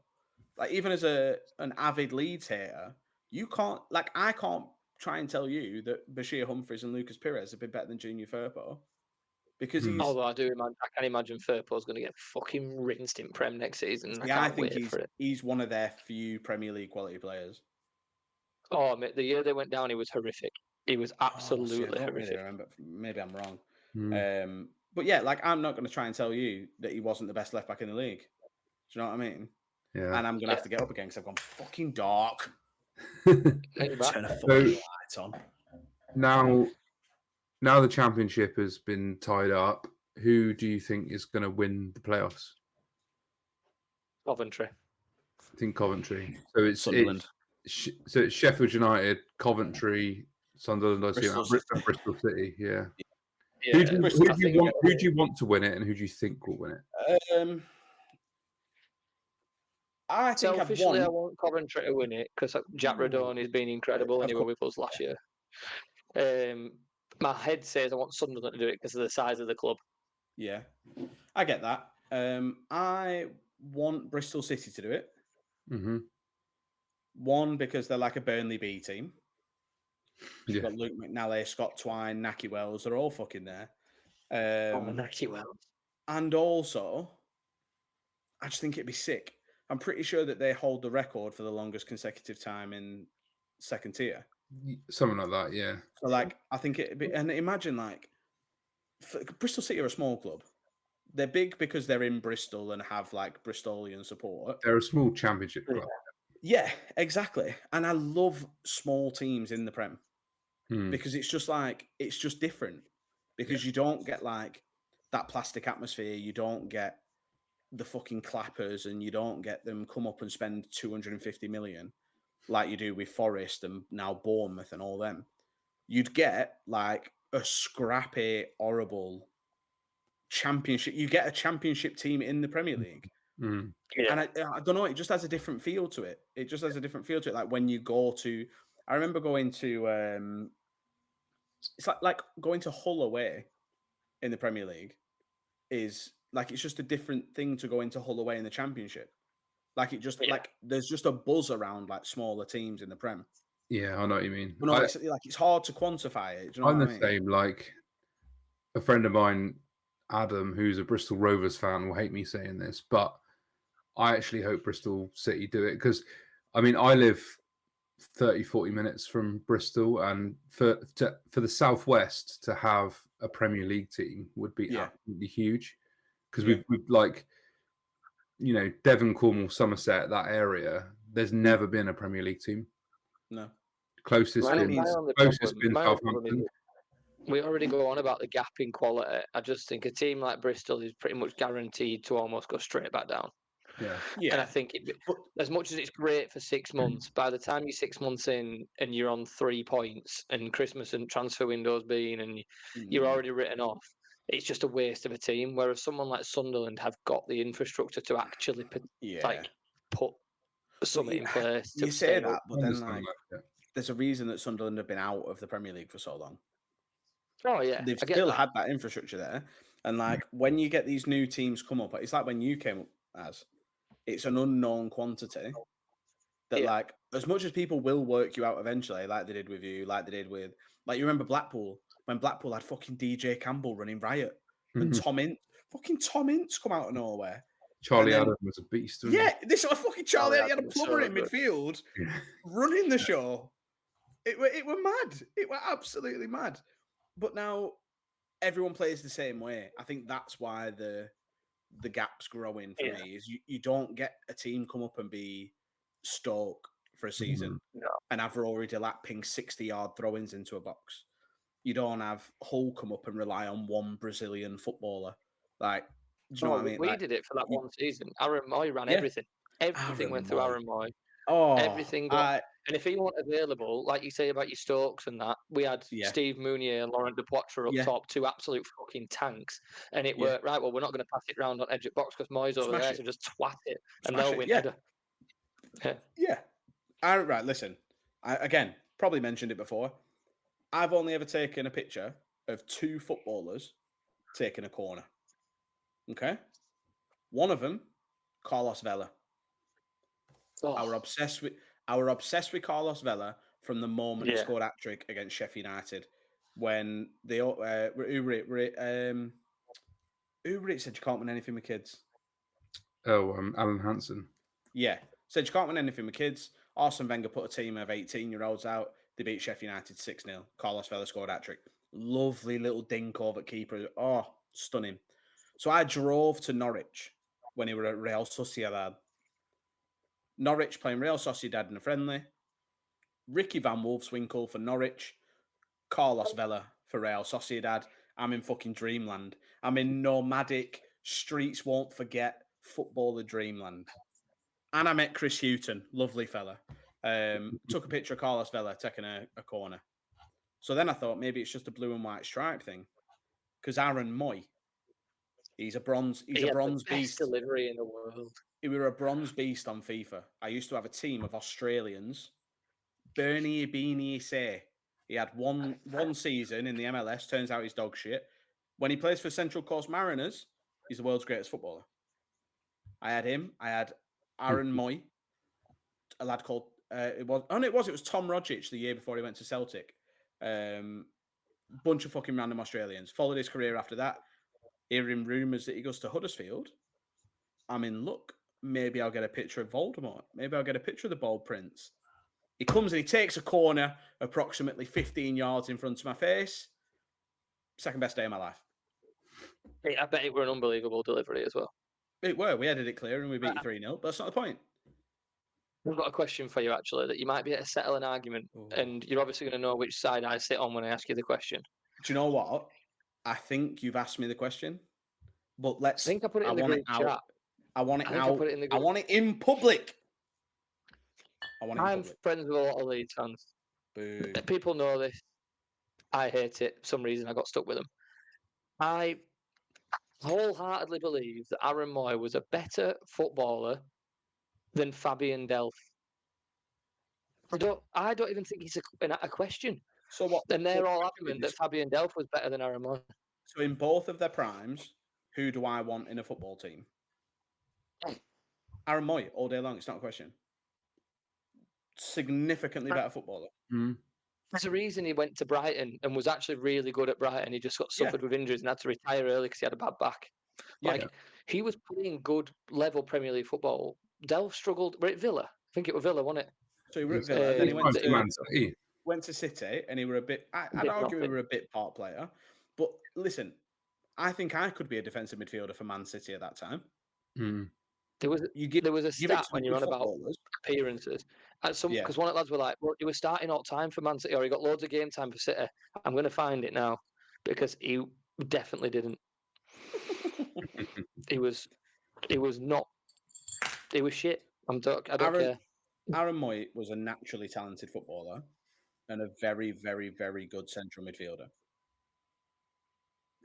like, even as an avid Leeds hater, I can't try and tell you that Bashir Humphries and Lucas Perez have been better than Junior Firpo, because he's. Although I can imagine Firpo's going to get fucking rinsed in Prem next season. I think he's one of their few Premier League quality players. Oh, mate, the year they went down, he was horrific. He was absolutely horrific. I don't really remember. Maybe I'm wrong. But I'm not going to try and tell you that he wasn't the best left back in the league. Do you know what I mean? Yeah. And I'm going to have to get up again because I've gone fucking dark. Turn a fucking light on. Now the championship has been tied up. Who do you think is going to win the playoffs? Coventry. I think Coventry. So it's Sunderland. It's Sheffield United, Coventry, Sunderland, Bristol City. Yeah. Who do you want to win it, and who do you think will win it? I think selfishly, I want Coventry to win it because Jack Radone has been incredible anyway with us last year. My head says I want Sunderland to do it because of the size of the club. Yeah, I get that. I want Bristol City to do it. Mm-hmm. One, because they're like a Burnley B team. You've got Luke McNally, Scott Twine, Naki Wells. They're all fucking there. Naki Wells. And also, I just think it'd be sick. I'm pretty sure that they hold the record for the longest consecutive time in second tier. Something like that, yeah. So, I think it'd be... And imagine, Bristol City are a small club. They're big because they're in Bristol and have, Bristolian support. They're a small championship club. Yeah, exactly. And I love small teams in the Prem because it's just different. Because you don't get, that plastic atmosphere. You don't get the fucking clappers, and you don't get them come up and spend 250 million like you do with Forest and now Bournemouth and all them. You'd get a scrappy, horrible championship. You get a championship team in the Premier League. Yeah. And I don't know, it just has a different feel to it. Like when you go to, I remember going to, it's like going to Hull away in the Premier League is it's just a different thing to go into Hull away in the Championship. There's just a buzz around smaller teams in the Prem. Yeah, I know what you mean. No, it's hard to quantify it. Do you know I'm what the I mean? same. A friend of mine, Adam, who's a Bristol Rovers fan, will hate me saying this, but I actually hope Bristol City do it because, I live 30, 40 minutes from Bristol, and for the Southwest to have a Premier League team would be Yeah. absolutely huge, because we've like, you know, Devon, Cornwall, Somerset, that area. There's never been a Premier League team. No. Closest been Southampton. We already go on about the gap in quality. I just think a team like Bristol is pretty much guaranteed to almost go straight back down. Yeah. And I think as much as it's great for 6 months, by the time you're 6 months in and you're on 3 points and Christmas and transfer windows being and you're already written off, it's just a waste of a team. Whereas someone like Sunderland have got the infrastructure to actually put something in place. You say that, but then there's a reason that Sunderland have been out of the Premier League for so long. Oh yeah, they've still had that infrastructure there, and like when you get these new teams come up, it's like when you came up it's an unknown quantity that like as much as people will work you out eventually, like they did with you, like they did with you remember Blackpool when Blackpool had fucking DJ Campbell running riot and Tom Ince come out of nowhere. Charlie Adam was a beast. This was fucking Charlie. He had a plumber in midfield running the show. It were mad. It were absolutely mad. But now everyone plays the same way. I think that's why the gap's growing for me. Is you don't get a team come up and be Stoke for a season and have already ping 60-yard throw-ins into a box. You don't have Hull come up and rely on one Brazilian footballer. Like, do you know what I mean? We did it for that one season. Aaron Moy ran everything. Everything went through Aaron Moy. Oh, everything got. And if he weren't available, like you say about your Stokes and that, we had Steve Mounier and Laurent Depoitre up top, 2 absolute fucking tanks. And it worked, right, well, we're not going to pass it round on edge of box because Moy's over there, so just twat it. And they'll win header. Right, listen. Again, probably mentioned it before. I've only ever taken a picture of 2 footballers taking a corner. Okay? One of them, Carlos Vela. Our obsessed with Carlos Vela from the moment he scored hat-trick against Sheffield United. When they who were it said you can't win anything with kids. Alan Hansen. Yeah, said you can't win anything with kids. Arsene Wenger put a team of 18-year-olds out. They beat Sheffield United 6-0. Carlos Vela scored hat-trick. Lovely little dink over keeper. Oh, stunning. So I drove to Norwich when he were at Real Sociedad. Norwich playing Real Sociedad in a friendly. Ricky Van Wolfswinkel for Norwich. Carlos Vela for Real Sociedad. I'm in fucking dreamland. I'm in nomadic, streets won't forget, footballer dreamland. And I met Chris Hughton, lovely fella. Took a picture of Carlos Vela taking a corner. So then I thought maybe it's just a blue and white stripe thing. Because Aaron Moy, he's a bronze beast. Delivery in the world. He was a bronze beast on FIFA. I used to have a team of Australians. Bernie Beanie Say. He had one season in the MLS. Turns out he's dog shit. When he plays for Central Coast Mariners, he's the world's greatest footballer. I had him. I had Aaron Moy, a lad called it was Tom Rogic the year before he went to Celtic. Bunch of fucking random Australians. Followed his career after that. Hearing rumours that he goes to Huddersfield. I'm in luck. Maybe I'll get a picture of Voldemort. Maybe I'll get a picture of the Bald Prince. He comes and he takes a corner approximately 15 yards in front of my face. Second best day of my life. I bet it were an unbelievable delivery as well. It were. We headed it clear and we beat you 3-0. But that's not the point. I've got a question for you, actually, that you might be able to settle an argument. Ooh. And you're obviously going to know which side I sit on when I ask you the question. Do you know what? I think you've asked me the question. But let's... I think I put it in the group chat. I want it out. I want it in public. I'm friends with a lot of Leeds fans. Boo. People know this. I hate it. For some reason, I got stuck with them. I wholeheartedly believe that Aaron Moy was a better footballer than Fabian Delph. I don't even think it's a question. So what? And they're all adamant that Fabian Delph was better than Aaron Moy. So in both of their primes, who do I want in a football team? Aaron Moy, all day long. It's not a question. Significantly better footballer. Mm. There's a reason he went to Brighton and was actually really good at Brighton. He just got suffered with injuries and had to retire early because he had a bad back. He was playing good level Premier League football. Delph struggled. Were it Villa? I think it was Villa, wasn't it? So he were at Villa. Then he went to City and he were a bit... I'd argue he were a bit part player. But listen, I think I could be a defensive midfielder for Man City at that time. Mm. There was a stat when you're on about appearances, and because one of the lads were like, "Well, he was starting all time for Man City, or he got loads of game time for City." I'm going to find it now because he definitely didn't. He was not. He was shit. I don't care. Aaron Moy was a naturally talented footballer and a very, very, very good central midfielder.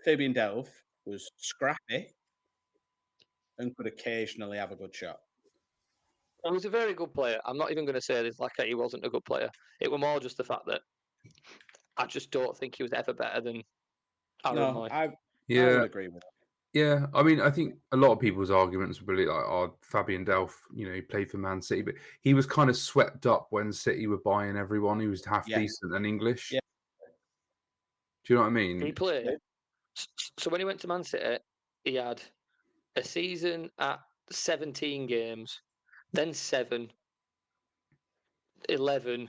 Fabian Delph was scrappy and could occasionally have a good shot. He was a very good player. I'm not even going to say this like he wasn't a good player. It was more just the fact that I just don't think he was ever better than Aaron Moy. I would agree with that. Yeah, I mean, I think a lot of people's arguments were really like, "Oh, Fabian Delph, he played for Man City, but he was kind of swept up when City were buying everyone. He was half decent and English. Yeah. Do you know what I mean? He played. Yeah. So when he went to Man City, he had a season at 17 games, then 7, 11,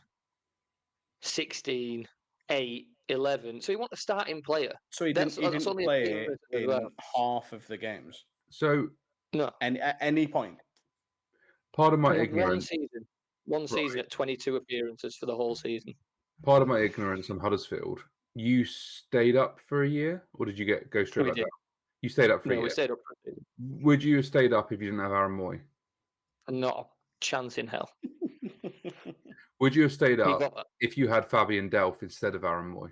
16, 8, 11. So he wasn't a starting player. So he didn't play in half of the games. So no, and at any point. Part of my ignorance. One season at 22 appearances for the whole season. Part of my ignorance on Huddersfield. You stayed up for a year, or did you go straight back down? You stayed up for a year. We stayed up for a season. Would you have stayed up if you didn't have Aaron Moy? Not a chance in hell. Would you have stayed up if you had Fabian Delph instead of Aaron Moy?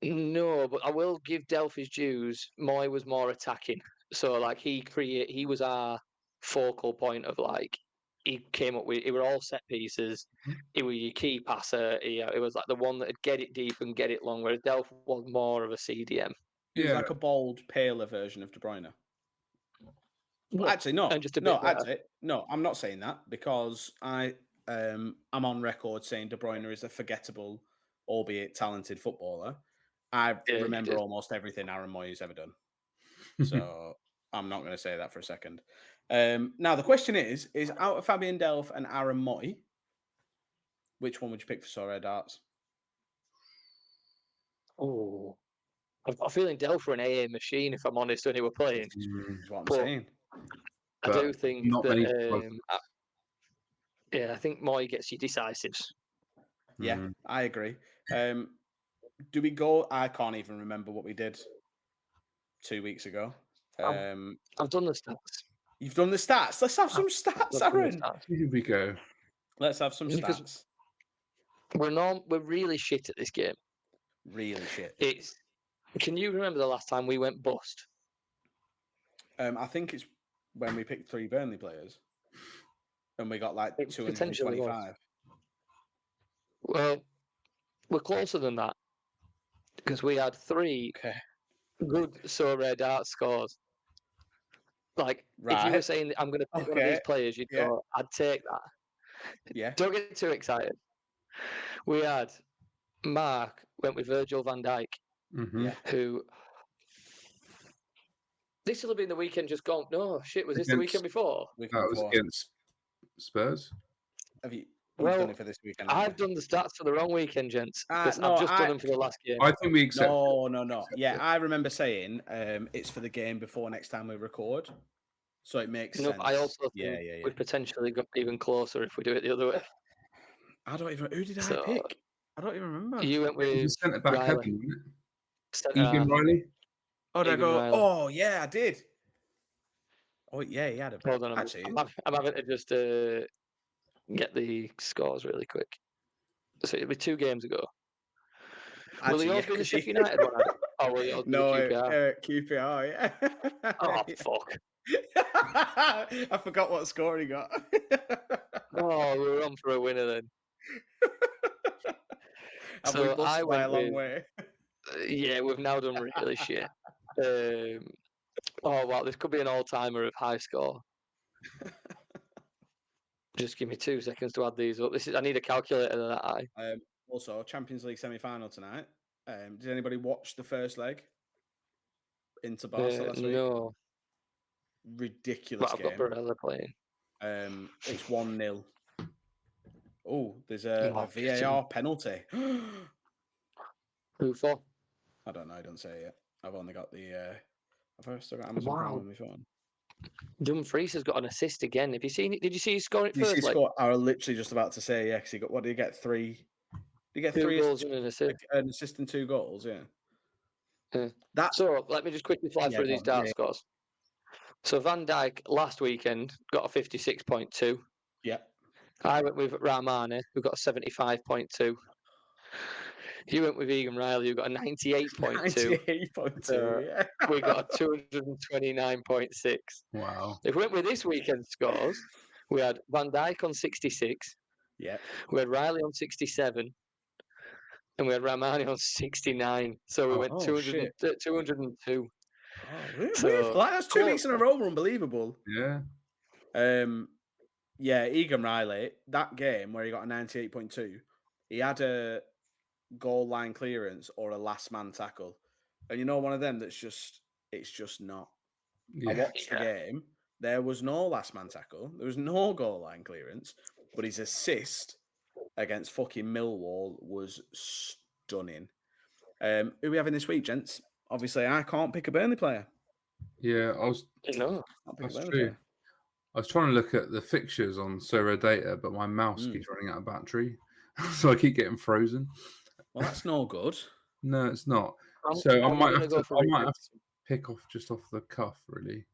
No, but I will give Delph his dues. Moy was more attacking. So like he was our focal point of like he came up with it were all set pieces. He was your key passer. It was like the one that'd get it deep and get it long, whereas Delph was more of a CDM. He was like a bold, paler version of De Bruyne. But actually, no. No, I'm not saying that because I'm on record saying De Bruyne is a forgettable, albeit talented footballer. I remember almost everything Aaron Moy has ever done. So I'm not going to say that for a second. Now, the question is out of Fabian Delph and Aaron Moy, which one would you pick for Sorare darts? Oh, I've got a feeling Delph were an AA machine, if I'm honest, when he were playing. That's what I'm saying. I do think that... I think Moy gets you decisives. Yeah, I agree. Do we go? I can't even remember what we did 2 weeks ago. I've done the stats. You've done the stats. Let's have some stats, Aaron. Here we go. Let's have some stats. We're really shit at this game. Really shit. Can you remember the last time we went bust? I think it's when we picked 3 Burnley players, and we got like 225. Well, we're closer than that because we had 3 good Sorare dart scores. Like, if you were saying I'm going to pick one of these players, you'd go, I'd take that. Yeah. Don't get too excited. We had Mark went with Virgil van Dijk, who this will have been the weekend just gone. No, shit, was this the weekend before? That was against Spurs. Have you done it for this weekend? I've done the stats for the wrong weekend, gents. No, I've just done them for the last game. I think we accept. No. Yeah, I remember saying it's for the game before next time we record, so it makes sense. I also think we potentially got even closer if we do it the other way. I don't even. Who did I pick? I don't even remember. You went with centre back Riley. Egan Riley. Oh, did I go? Riley. Oh, yeah, I did. Oh, yeah, he had a. Hold on, actually, I'm having to just get the scores really quick. So it'll be 2 games ago. Will yours be the Sheffield United one? Or will yours be QPR? QPR, yeah. Oh, fuck. I forgot what score he got. Oh, we were on for a winner then. Have we busted by a long way? Yeah, we've now done really shit. Oh, wow, this could be an all-timer of high score. Just give me 2 seconds to add these up. I need a calculator than that. Also, Champions League semi-final tonight. Did anybody watch the first leg into Barca last week? No. Ridiculous game. I've got Barella playing. It's 1-0. Oh, there's a VAR penalty. Who for? I don't know. I don't say it yet. I've only got the. I've still got Amazon Prime on my phone. Dumfries has got an assist again. Have you seen it? Did you see him score it Did you first? see score? I was literally just about to say, yeah, because he got, what did he get? 3? Did he get 2 goals and an assist? An assist and 2 goals, yeah. So let me just quickly fly through these dart scores. So Van Dijk last weekend got a 56.2. Yeah. I went with Rahmani, who got a 75.2. You went with Egan Riley, who got a 98.2. 98.2, yeah. We got a 229.6. Wow. If we went with this weekend's scores, we had Van Dijk on 66. Yeah. We had Riley on 67. And we had Rahmani on 69. So we went 202. Oh, that's 2 weeks in a row. Unbelievable. Yeah. Yeah, Egan Riley, that game where he got a 98.2, he had a goal line clearance or a last man tackle. And you know, one of them it's just not. Yeah. I watched the game. There was no last man tackle. There was no goal line clearance. But his assist against fucking Millwall was stunning. Who are we having this week, gents? Obviously, I can't pick a Burnley player. Yeah, That's true. I was trying to look at the fixtures on Sorare data, but my mouse keeps running out of battery, so I keep getting frozen. Well, that's no good. No, it's not. So I might have to pick off just off the cuff, really.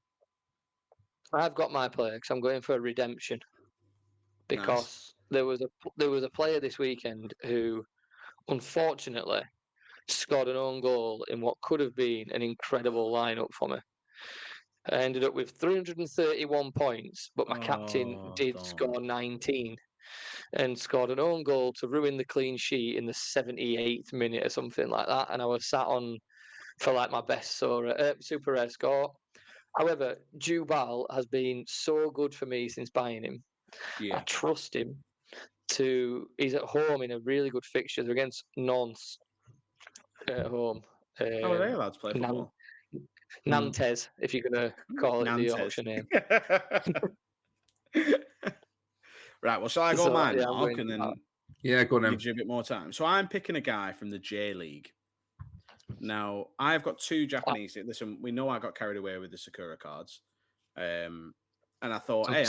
I've got my player because I'm going for a redemption because there was a player this weekend who, unfortunately, scored an own goal in what could have been an incredible lineup for me. I ended up with 331 points, but my captain did score 19 and scored an own goal to ruin the clean sheet in the 78th minute or something like that. And I was sat on for like my best super rare score. However, Jubal has been so good for me since buying him. Yeah. I trust him he's at home in a really good fixture. They're against Nantes at home. How are they allowed to play football? Nantes, if you're going to call it the Yorkshire name. Right, well, shall I go mine, Mark, and then go on. Gives you a bit more time. So I'm picking a guy from the J League. Now, I've got 2 Japanese. Listen, we know I got carried away with the Sakura cards. And I thought, hey,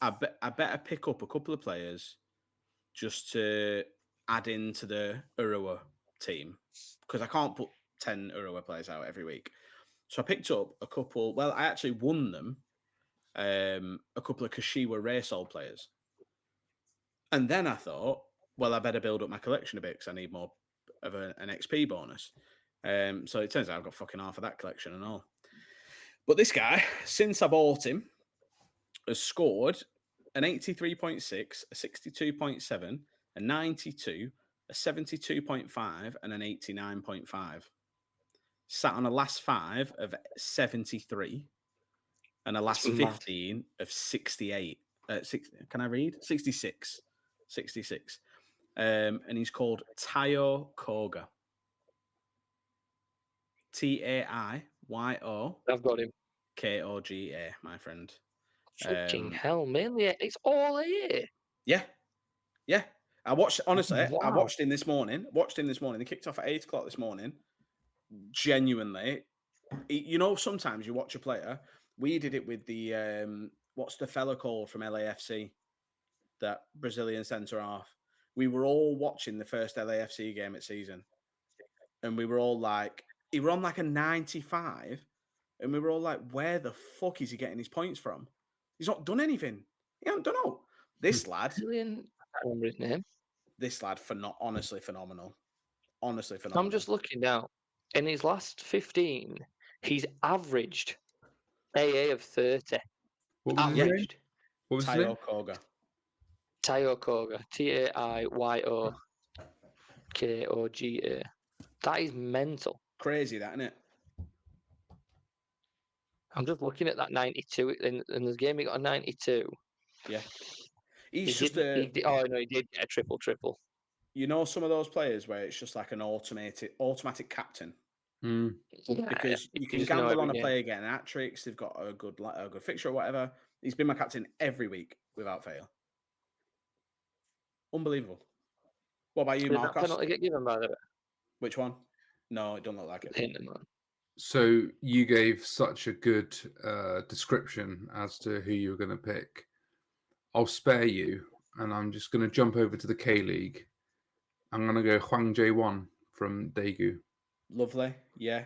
I better pick up a couple of players just to add into the Urawa team because I can't put 10 Urawa players out every week. So I picked up a couple. Well, I actually won them. A couple of Kashiwa Raysol players. And then I thought, well, I better build up my collection a bit because I need more of an XP bonus. So it turns out I've got fucking half of that collection and all. But this guy, since I bought him, has scored an 83.6, a 62.7, a 92, a 72.5, and an 89.5. Sat on a last 5 of 73 and a last 15 of 68. Can I read? 66. 66. And he's called Tayo Koga. Taiyo. I've got him. Koga, my friend. Fucking hell, mainly it's all here. Yeah. Yeah. I watched him this morning. They kicked off at 8 o'clock this morning. Genuinely. You know, sometimes you watch a player. We did it with the what's the fella called from LAFC? That Brazilian centre half. We were all watching the first LAFC game at season. And we were all like, he were on like a 95. And we were all like, where the fuck is he getting his points from? He's not done anything. He hasn't done all. This lad. Brazilian, I don't remember his name. This lad, honestly phenomenal. Honestly phenomenal. I'm just looking now. In his last 15, he's averaged AA of 30. What was his name? What was his name? Tayo Koga. Tayo Koga. Taiyo Koga. That is mental. Crazy, that, isn't it? I'm just looking at that 92. In this game, he got a 92. Yeah. He did get a triple. You know some of those players where it's just like an automatic captain. Because you can gamble on a player getting hat-tricks. They've got a good fixture or whatever. He's been my captain every week without fail. Unbelievable. What about you, Marcos? Did that penalty get given, by the way? Which one? No, it don't look like it. So you gave such a good description as to who you were going to pick. I'll spare you, and I'm just going to jump over to the K-League. I'm going to go Hwang Jae-won from Daegu. Lovely. Yeah.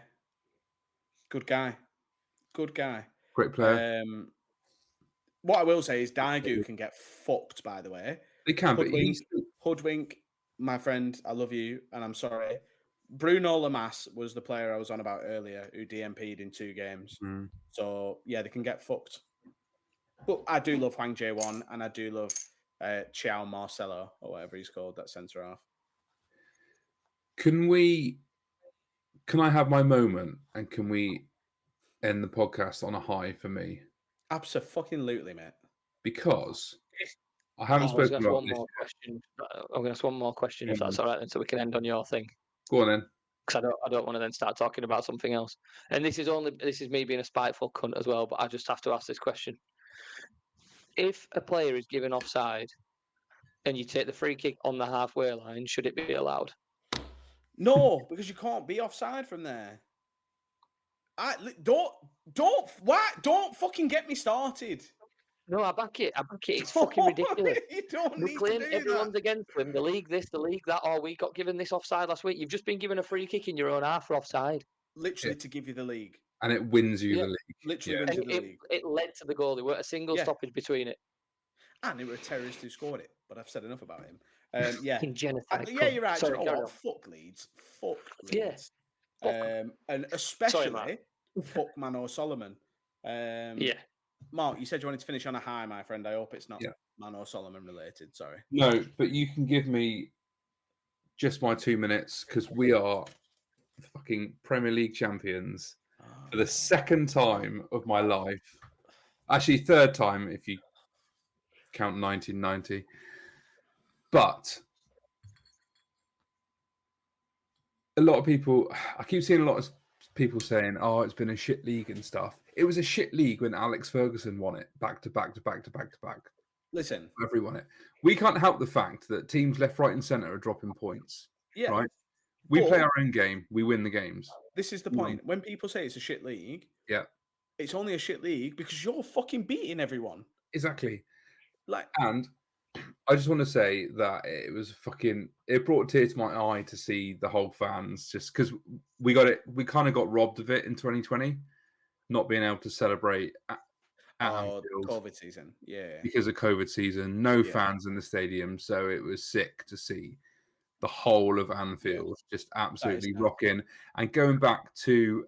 Good guy. Good guy. Great player. What I will say is Daegu can get fucked, by the way. They can, Hoodwink, my friend, I love you, and I'm sorry. Bruno Lamas was the player I was on about earlier who DMP'd in 2 games. So, yeah, they can get fucked. But I do love Hwang Jae-won, and I do love Chiao Marcelo, or whatever he's called, that centre half. Can I have my moment, and can we end the podcast on a high for me? Absolutely, mate. Because I haven't spoken about one more question. I'm going to ask one more question, if that's all right, then, so we can end on your thing. Go on then. Because I don't want to then start talking about something else. And this is me being a spiteful cunt as well, but I just have to ask this question. If a player is given offside and you take the free kick on the halfway line, should it be allowed? No, because you can't be offside from there. Don't fucking get me started. No, I back it. It's fucking ridiculous. You don't We need claim to do everyone's that. against them. The league this, the league that. Oh, we got given this offside last week. You've just been given a free kick in your own half for offside. Literally to give you the league. And it wins you the league. Literally wins you the league. It led to the goal. There weren't a single stoppage between it. And it were a terrorist who scored it. But I've said enough about him. Yeah. Genocide. You're right. Sorry, you know what? Fuck Leeds. Fuck Leeds. Yeah. And especially fuck Mano Solomon. Yeah. Mark, you said you wanted to finish on a high, my friend. I hope it's not Mano Solomon related. Sorry. No, but you can give me just my 2 minutes, because we are fucking Premier League champions for the second time of my life. Actually, third time if you count 1990. But a lot of people, I keep seeing a lot of people saying, "Oh, it's been a shit league and stuff." It was a shit league when Alex Ferguson won it back to back. Listen, everyone won it. We can't help the fact that teams left, right, and centre are dropping points. Yeah, right. We play our own game. We win the games. This is the point. When people say it's a shit league, it's only a shit league because you're fucking beating everyone. Exactly. And I just want to say that it was it brought a tear to my eye to see the whole fans, just because we kind of got robbed of it in 2020, not being able to celebrate at Anfield. COVID season. Yeah. Because of COVID season, no fans in the stadium. So it was sick to see the whole of Anfield just absolutely rocking. And going back to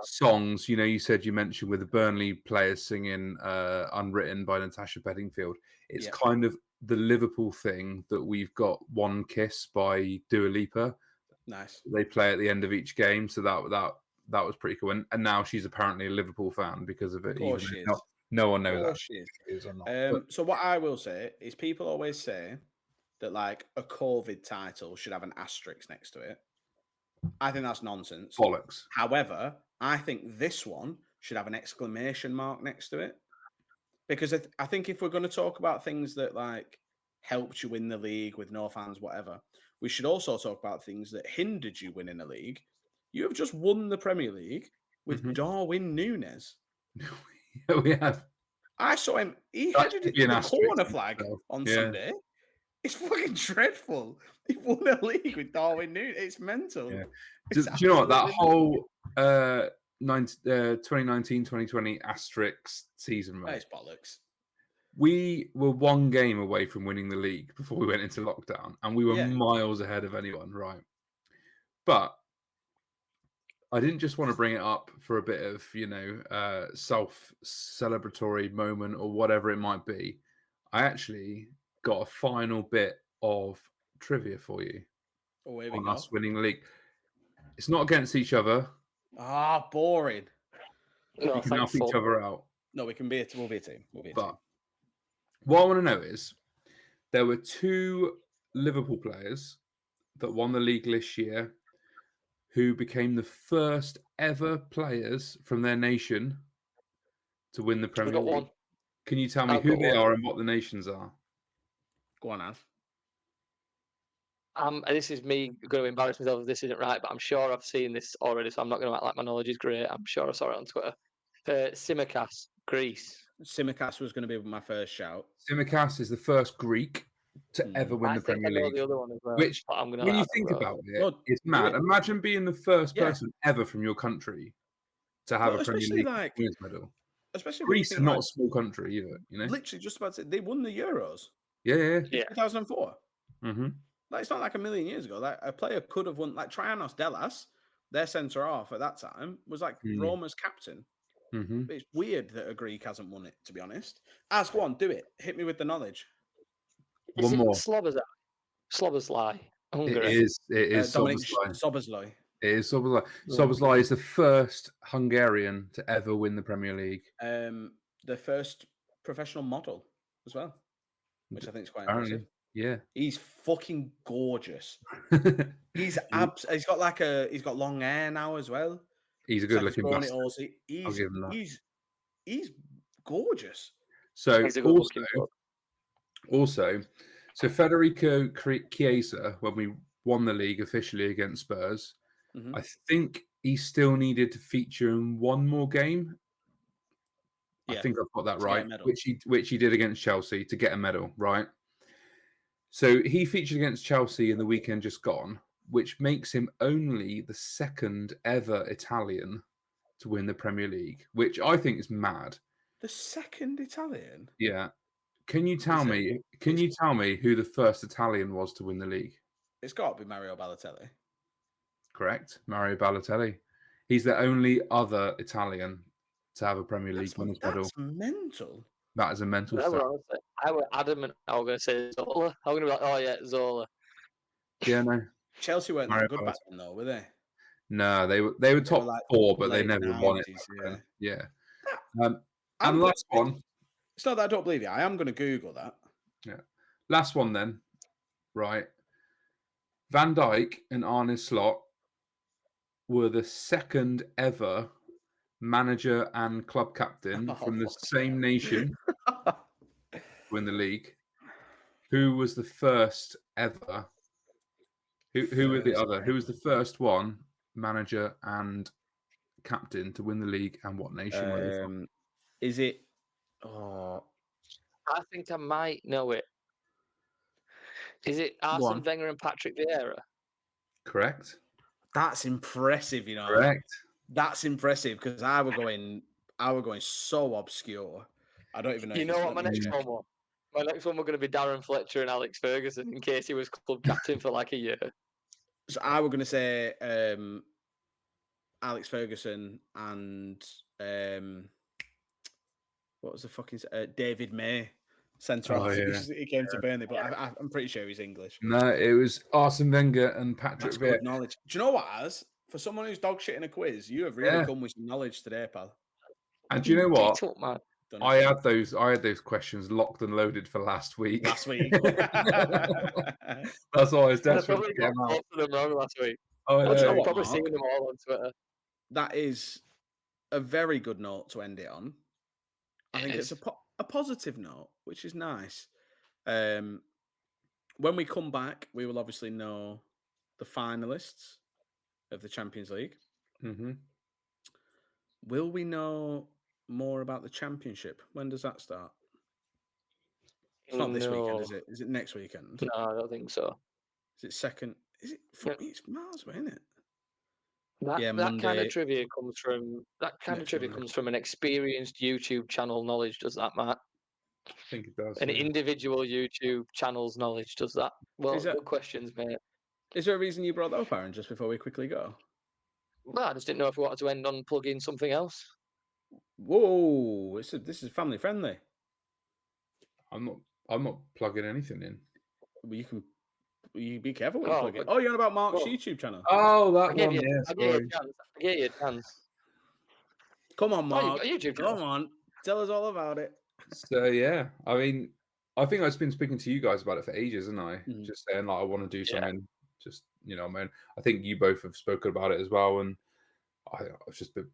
songs, you said you mentioned with the Burnley players singing Unwritten by Natasha Bedingfield. It's kind of the Liverpool thing that we've got One Kiss by Dua Lipa. Nice. They play at the end of each game. So that was pretty cool. And now she's apparently a Liverpool fan because of it. Of course she is. No one knows that she is or not. So what I will say is people always say that like a COVID title should have an asterisk next to it. I think that's nonsense. Bollocks. However, I think this one should have an exclamation mark next to it. Because I think if we're going to talk about things that like helped you win the league with no fans, whatever, we should also talk about things that hindered you winning a league. You have just won the Premier League with Darwin Núñez. We have. I saw him. He headed it to the corner flag on Sunday. It's fucking dreadful. He won a league with Darwin Núñez. It's mental. Yeah. Do you know what? That whole 2019-2020 asterisk season, right? That is bollocks. We were one game away from winning the league before we went into lockdown, and we were miles ahead of anyone, right? But I didn't just want to bring it up for a bit of, self-celebratory moment or whatever it might be. I actually got a final bit of trivia for you on us winning the league. It's not against each other. Boring. No, we can help each other out. No, we'll be a team. But what I want to know is, there were 2 Liverpool players that won the league this year who became the first ever players from their nation to win the Premier League. One. Can you tell me who they are and what the nations are? Go on, Av. this is me going to embarrass myself if this isn't right, but I'm sure I've seen this already, so I'm not going to act like my knowledge is great. I'm sure I saw it on Twitter. Simicast, Greece. Simicast was going to be my first shout. Simicast is the first Greek to ever win the Premier League. I know the other one as well. Which, when you think about it, it's mad. Imagine being the first person ever from your country to have a Premier League winners medal. Especially Greece is not a small country either, you know. Literally, just about to say, they won the Euros. Yeah. 2004. Mm-hmm. Like, it's not like a million years ago. Like, a player could have won. Like Trianos Delas, their centre half at that time, was like Roma's captain. Mm-hmm. It's weird that a Greek hasn't won it, to be honest. Ask one, do it. Hit me with the knowledge. One more. Slobozlai. Hungary. It is Szoboszlai. It is Szoboszlai. Szoboszlai is the first Hungarian to ever win the Premier League. The first professional model as well, which I think is quite impressive. Yeah, he's fucking gorgeous. He's got long hair now as well. He's a good-looking bastard. He's gorgeous. So also, Federico Chiesa, when we won the league officially against Spurs, I think he still needed to feature in one more game. I think I've got that right, which he did against Chelsea to get a medal, right? So he featured against Chelsea in the weekend just gone, which makes him only the second ever Italian to win the Premier League, which I think is mad. The second Italian? Yeah. Can you tell me who the first Italian was to win the league? It's got to be Mario Balotelli. Correct. Mario Balotelli. He's the only other Italian to have a Premier League winners medal. That's mental. That is a mental stat. I was adamant I was going to say Zola. I was going to be like, oh yeah, Zola. Yeah, no. Chelsea weren't that good back then, though, were they? No, they were top four, but they never won it. Yeah. And last one. It's not that I don't believe you. I am going to Google that. Yeah. Last one then. Right. Van Dijk and Arne Slot were the second ever manager and club captain from the same nation to win the league. Who was the first ever? Who were the other? Who was the first one, manager and captain, to win the league, and what nation were they from? Is it? Oh, I think I might know it. Is it Arsene Wenger and Patrick Vieira? Correct. That's impressive, you know. Correct. That's impressive because I were going so obscure. I don't even know. You know what my next one was? My next one were going to be Darren Fletcher and Alex Ferguson in case he was club captain for like a year. So I were going to say Alex Ferguson and what was the fucking David May centre off. He came to Burnley, but I'm pretty sure he's English. No, it was Arsene Wenger and Patrick Vieira. Good knowledge. Do you know what, Az? For someone who's dog shit in a quiz, you have really come with some knowledge today, pal. And do you know what? I had those questions locked and loaded for last week. That's why I was desperate to get them out. Them wrong last week. I've probably seen them all on Twitter. That is a very good note to end it on. I think it's a positive note, which is nice. When we come back, we will obviously know the finalists of the Champions League. Mm-hmm. Will we know more about the Championship? When does that start? It's not this weekend, is it? Is it next weekend? No, I don't think so. Is it second? Is it? It's miles away, isn't it? That kind of trivia comes from an experienced YouTube channel knowledge. Does that, Matt? I think it does. An individual YouTube channel's knowledge does that. Well, good questions, mate. Is there a reason you brought that up, Aaron? Just before we quickly go. Well, I just didn't know if we wanted to end on plugging something else. Whoa! This is family friendly. I'm not plugging anything in. Well, you be careful when you plug it. Oh, you're on about Mark's YouTube channel. Oh, that one. I gave you a chance. Come on, Mark. Come on. Tell us all about it. So yeah, I mean, I think I've been speaking to you guys about it for ages, haven't I? Mm-hmm. Just saying like I want to do something. Just I think you both have spoken about it as well, and I was just a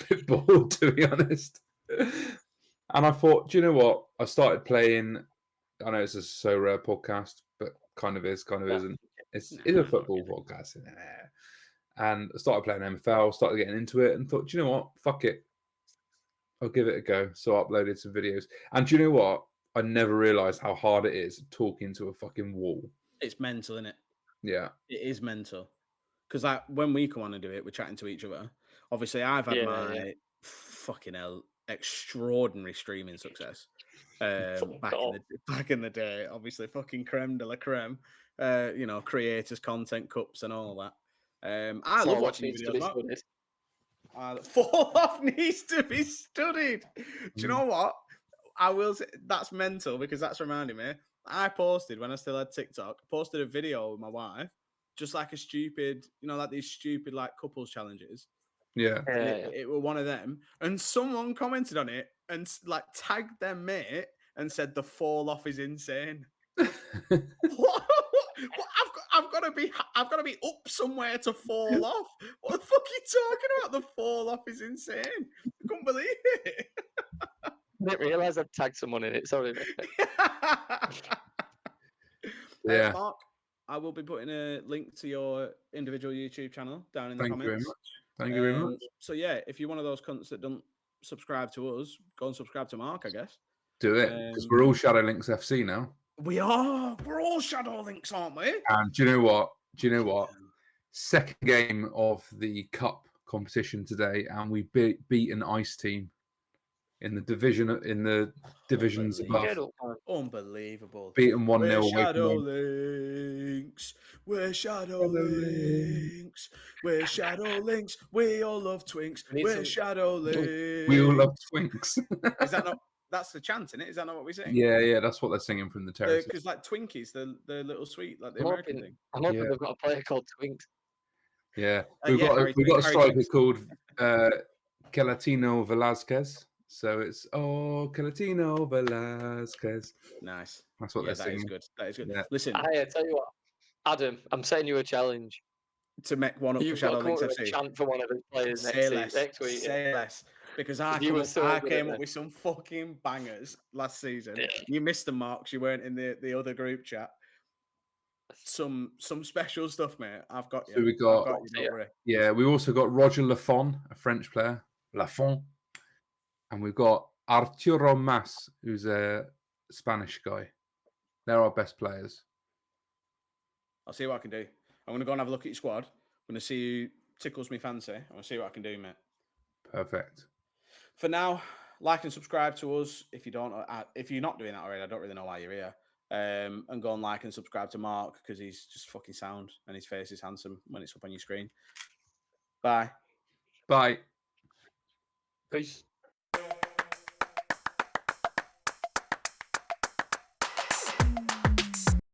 bit bored, to be honest. And I thought, do you know what? I started playing. I know it's a So Rare podcast, but kind of is, kind of isn't. It's a football podcast. And I started playing MFL, started getting into it, and thought, do you know what? Fuck it. I'll give it a go. So I uploaded some videos. And do you know what? I never realised how hard it is talking to a fucking wall. It's mental, isn't it? Yeah. It is mental. Because like, when we come on and do it, we're chatting to each other. Obviously, I've had my fucking hell extraordinary streaming success back in the day. Obviously, fucking creme de la creme. Creators, content cups, and all that. I love watching videos. Fall off needs to be studied. Do you know what? I will say that's mental, because that's reminding me. I posted, when I still had TikTok, posted a video with my wife, just like a stupid, like these stupid like couples challenges. Yeah. It was one of them, and someone commented on it and like tagged their mate and said the fall off is insane. What? I've got to be up somewhere to fall off. What the fuck are you talking about? The fall off is insane. I couldn't believe it. I didn't realise I'd tagged someone in it. Sorry, mate. Yeah. Mark, I will be putting a link to your individual YouTube channel down in the comments. Thank you very much. Thank you very much. So yeah, if you're one of those cunts that don't subscribe to us, go and subscribe to Mark, I guess. Do it, because we're all Shadow Links FC now. We are. We're all Shadow Links, aren't we? And do you know what? Second game of the cup competition today, and we beat an ice team in the divisions above. Unbelievable. Beat them 1-0. We're Shadow Links. We're Shadow Links. We're Shadow Links. We all love twinks. We're Shadow Links. We all love twinks. Is that not? That's the chant, isn't it? Is that not what we sing? Yeah, that's what they're singing from the terrace. Because like Twinkies, the little sweet, like the American thing. I'm hoping they've got a player called Twinks. Yeah, we've got a striker called Calatino Velasquez. So it's Calatino Velasquez. Nice. That's what they're singing. That is good. Yeah. Listen, I tell you what, Adam, I'm setting you a challenge to make one up for Shadow Links FC. A chant for one of his players next week. Say less. Because I came up with some fucking bangers last season. Yeah. You missed the marks. You weren't in the other group chat. Some special stuff, mate. I've got you. So we got you, we also got Roger Lafont, a French player, Lafont, and we've got Arturo Mas, who's a Spanish guy. They're our best players. I'll see what I can do. I'm going to go and have a look at your squad. I'm going to see who tickles me fancy. I'm going to see what I can do, mate. Perfect. For now, like and subscribe to us. If you're not doing that already, I don't really know why you're here. And go and like and subscribe to Mark, because he's just fucking sound and his face is handsome when it's up on your screen. Bye. Bye. Peace.